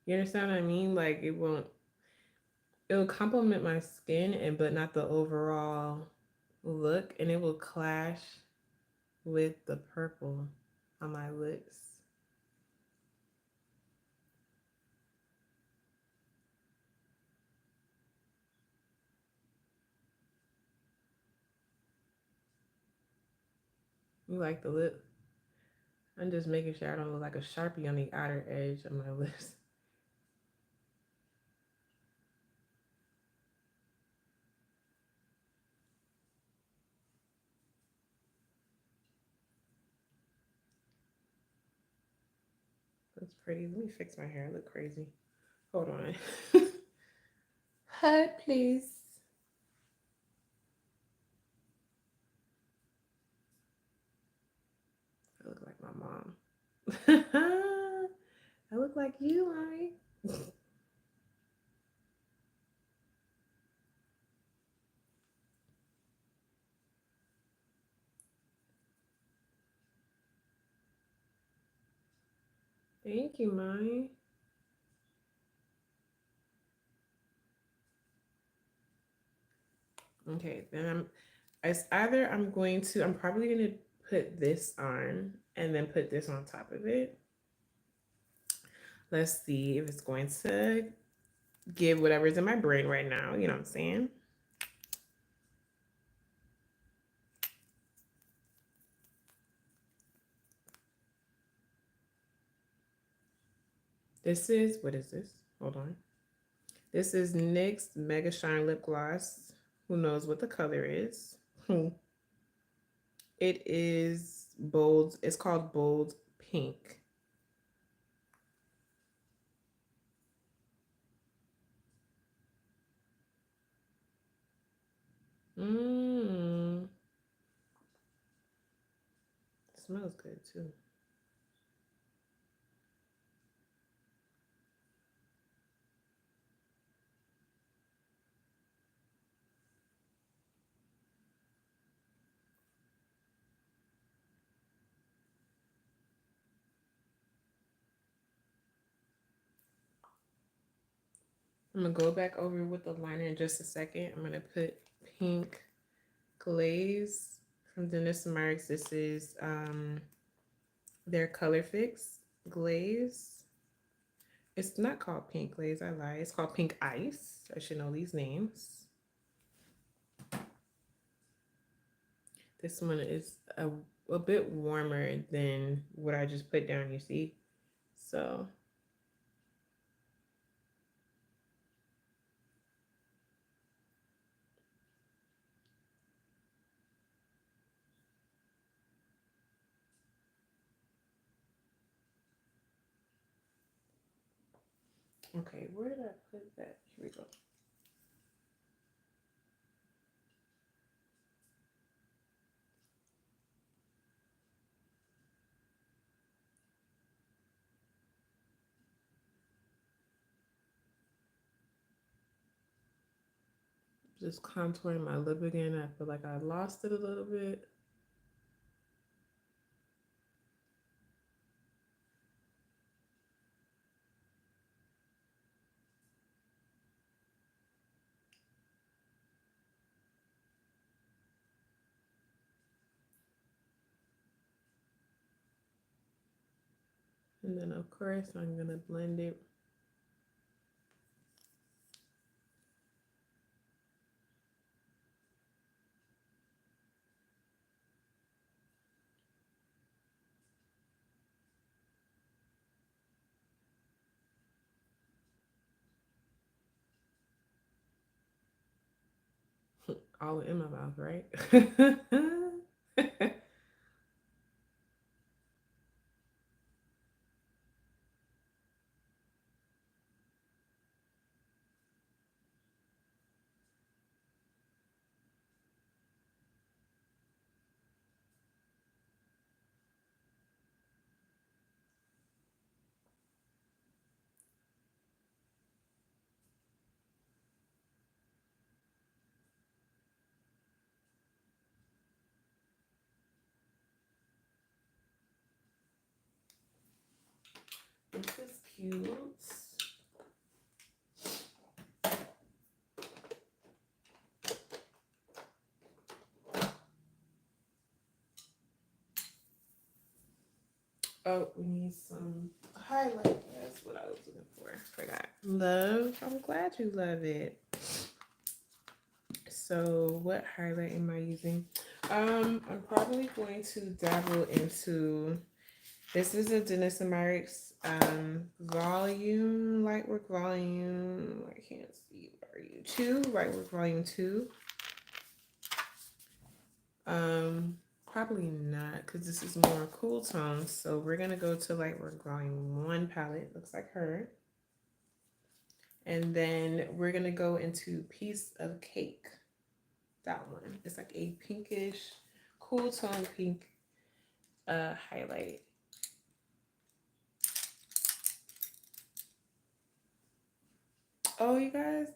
You understand what I mean? Like it'll complement my skin and but not the overall look, and it will clash with the purple on my lips. You like the lip? I'm just making sure I don't look like a Sharpie on the outer edge of my lips. That's pretty. Let me fix my hair. I look crazy. Hold on. Hi, please. I look like my mom. I look like you, mommy. Thank you, mommy. Okay, then I'm probably gonna put this on and then put this on top of it. Let's see if it's going to give whatever's in my brain right now. You know what I'm saying? What is this? Hold on. This is NYX Mega Shine Lip Gloss. Who knows what the color is? It is bold. It's called Bold Pink. Mmm. Smells good too. I'm gonna go back over with the liner in just a second. I'm gonna put pink glaze from Dennis Marks. This is their Color Fix glaze. It's not called pink glaze, I lie. It's called pink ice. I should know these names. This one is a bit warmer than what I just put down, you see? So okay, where did I put that? Here we go. Just contouring my lip again. I feel like I lost it a little bit. And then of course I'm gonna blend it. All in my mouth, right? This is cute. Oh, we need some highlight. That's what I was looking for. Forgot. Love. I'm glad you love it. So what highlight am I using? I'm probably going to dabble into, this is a Dennis and Myrick's volume, Lightwork volume, I can't see, are you 2, Lightwork volume 2. Probably not, because this is more cool tones. So we're gonna go to Lightwork volume 1 palette, looks like her. And then we're gonna go into Piece of Cake. That one. It's like a pinkish, cool tone pink highlight. Oh, you guys,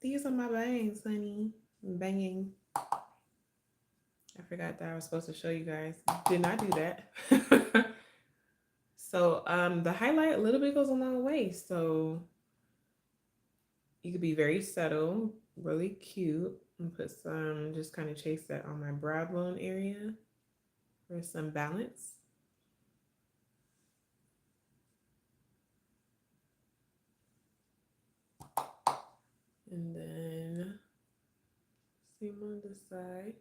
these are my bangs, honey. Banging. I forgot that I was supposed to show you guys. Did not do that. So the highlight a little bit goes a long way. So you could be very subtle, really cute, and put some, just kind of chase that on my brow bone area for some balance. And then same on the side.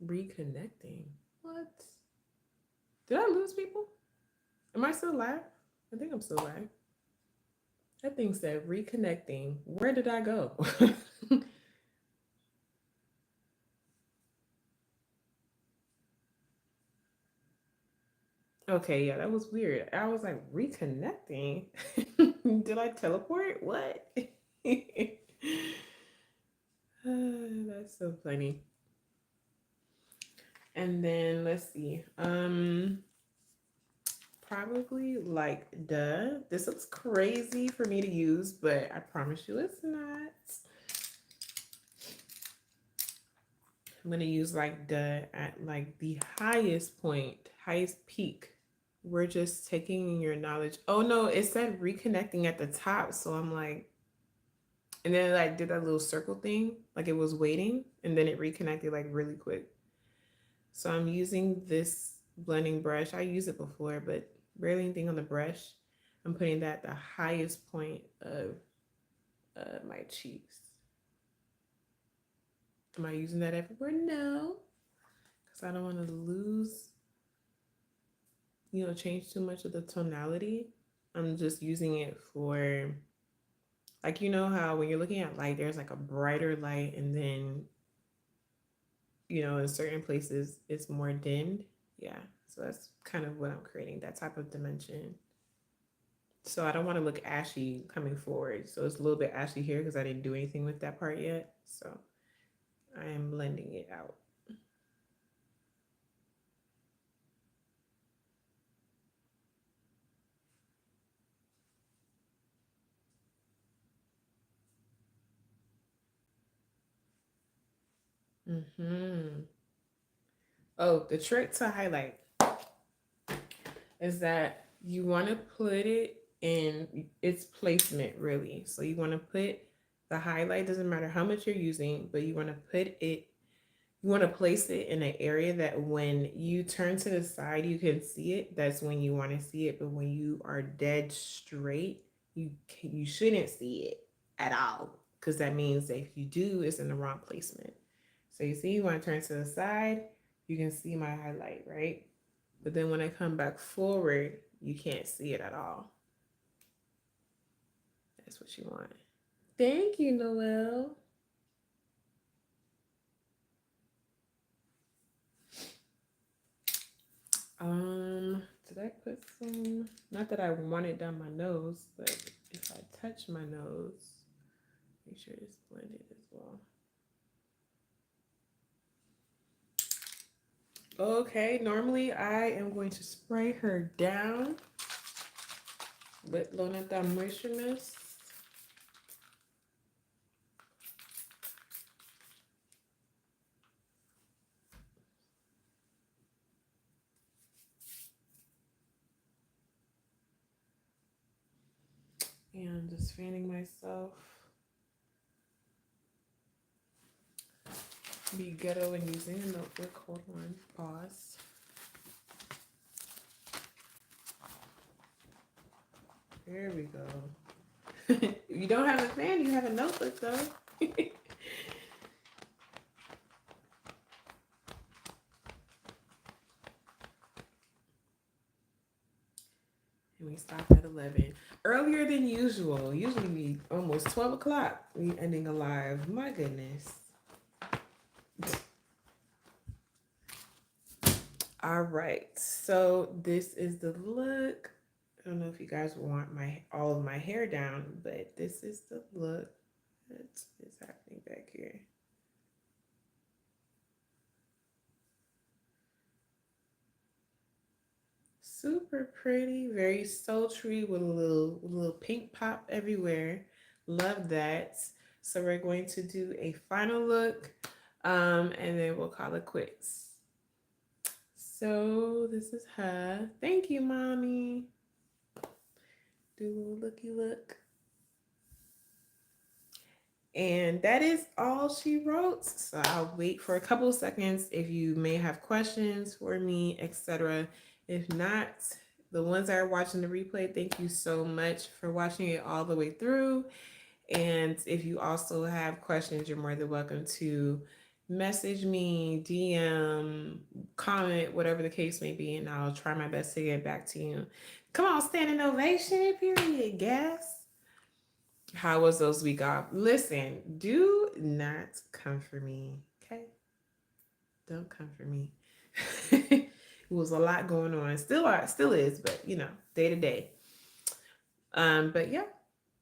Reconnecting. What? Did I lose people? Am I still live? I think I'm still live. That thing said reconnecting. Where did I go? Okay, yeah, that was weird. I was like, reconnecting? Did I teleport? What? That's so funny. And then let's see. Probably like duh. This looks crazy for me to use, but I promise you it's not. I'm gonna use like duh at like the highest point, highest peak. We're just taking your knowledge. Oh no, it said reconnecting at the top, so I'm like, and then I did that little circle thing, like it was waiting, and then it reconnected like really quick. So I'm using this blending brush. I used it before, but barely anything on the brush. I'm putting that at the highest point of my cheeks. Am I using that everywhere? No, because I don't want to lose, change too much of the tonality. I'm just using it for, like, you know how when you're looking at light, there's like a brighter light, and then, in certain places it's more dimmed. Yeah, so that's kind of what I'm creating, that type of dimension. So I don't want to look ashy coming forward. So it's a little bit ashy here because I didn't do anything with that part yet. So I am blending it out. Mm-hmm. Oh, the trick to highlight is that you want to put it in its placement, really. So you want to put the highlight, doesn't matter how much you're using, but you want to put it, you want to place it in an area that when you turn to the side, you can see it. That's when you want to see it. But when you are dead straight, you shouldn't see it at all, because that means that if you do, it's in the wrong placement. So you see, you want to turn to the side, you can see my highlight, right? But then when I come back forward, you can't see it at all. That's what you want. Thank you, Noel. Did I put some? Not that I want it down my nose, but if I touch my nose, make sure it's blended as well. Okay, normally I am going to spray her down with Lonata Moisture. And just fanning myself. Be ghetto and using a notebook. Hold on, pause. There we go. You don't have a fan, you have a notebook though. And we stopped at 11. Earlier than usual. Usually we almost 12 o'clock. We ending alive. My goodness. All right. So this is the look. I don't know if you guys want my all of my hair down, but this is the look that is happening back here. Super pretty, very sultry with a little pink pop everywhere. Love that. So we're going to do a final look, and then we'll call it quits. So this is her. Thank you, mommy. Do a little looky look. And that is all she wrote. So I'll wait for a couple of seconds if you may have questions for me, etc. If not, the ones that are watching the replay, thank you so much for watching it all the way through. And if you also have questions, you're more than welcome to message me, DM, comment, whatever the case may be, and I'll try my best to get back to you. Come on, standing ovation, period, guys. How was those week off? Listen, do not come for me, okay? Don't come for me. It was a lot going on. Still is, but day to day. But yeah,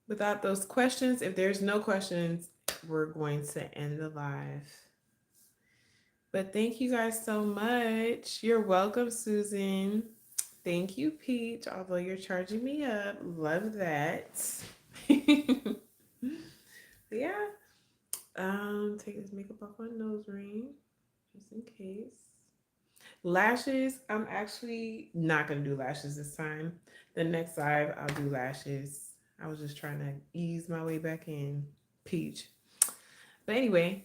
without those questions, if there's no questions, we're going to end the live. But thank you guys so much. You're welcome, Susan. Thank you, Peach. Although you're charging me up, love that. Yeah. Take this makeup off my nose ring, just in case. Lashes, I'm actually not gonna do lashes this time. The next live, I'll do lashes. I was just trying to ease my way back in. Peach. But anyway,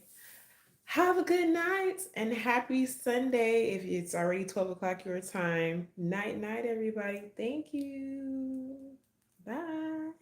have a good night and happy Sunday if it's already 12 o'clock your time. Night, night, everybody. Thank you. Bye.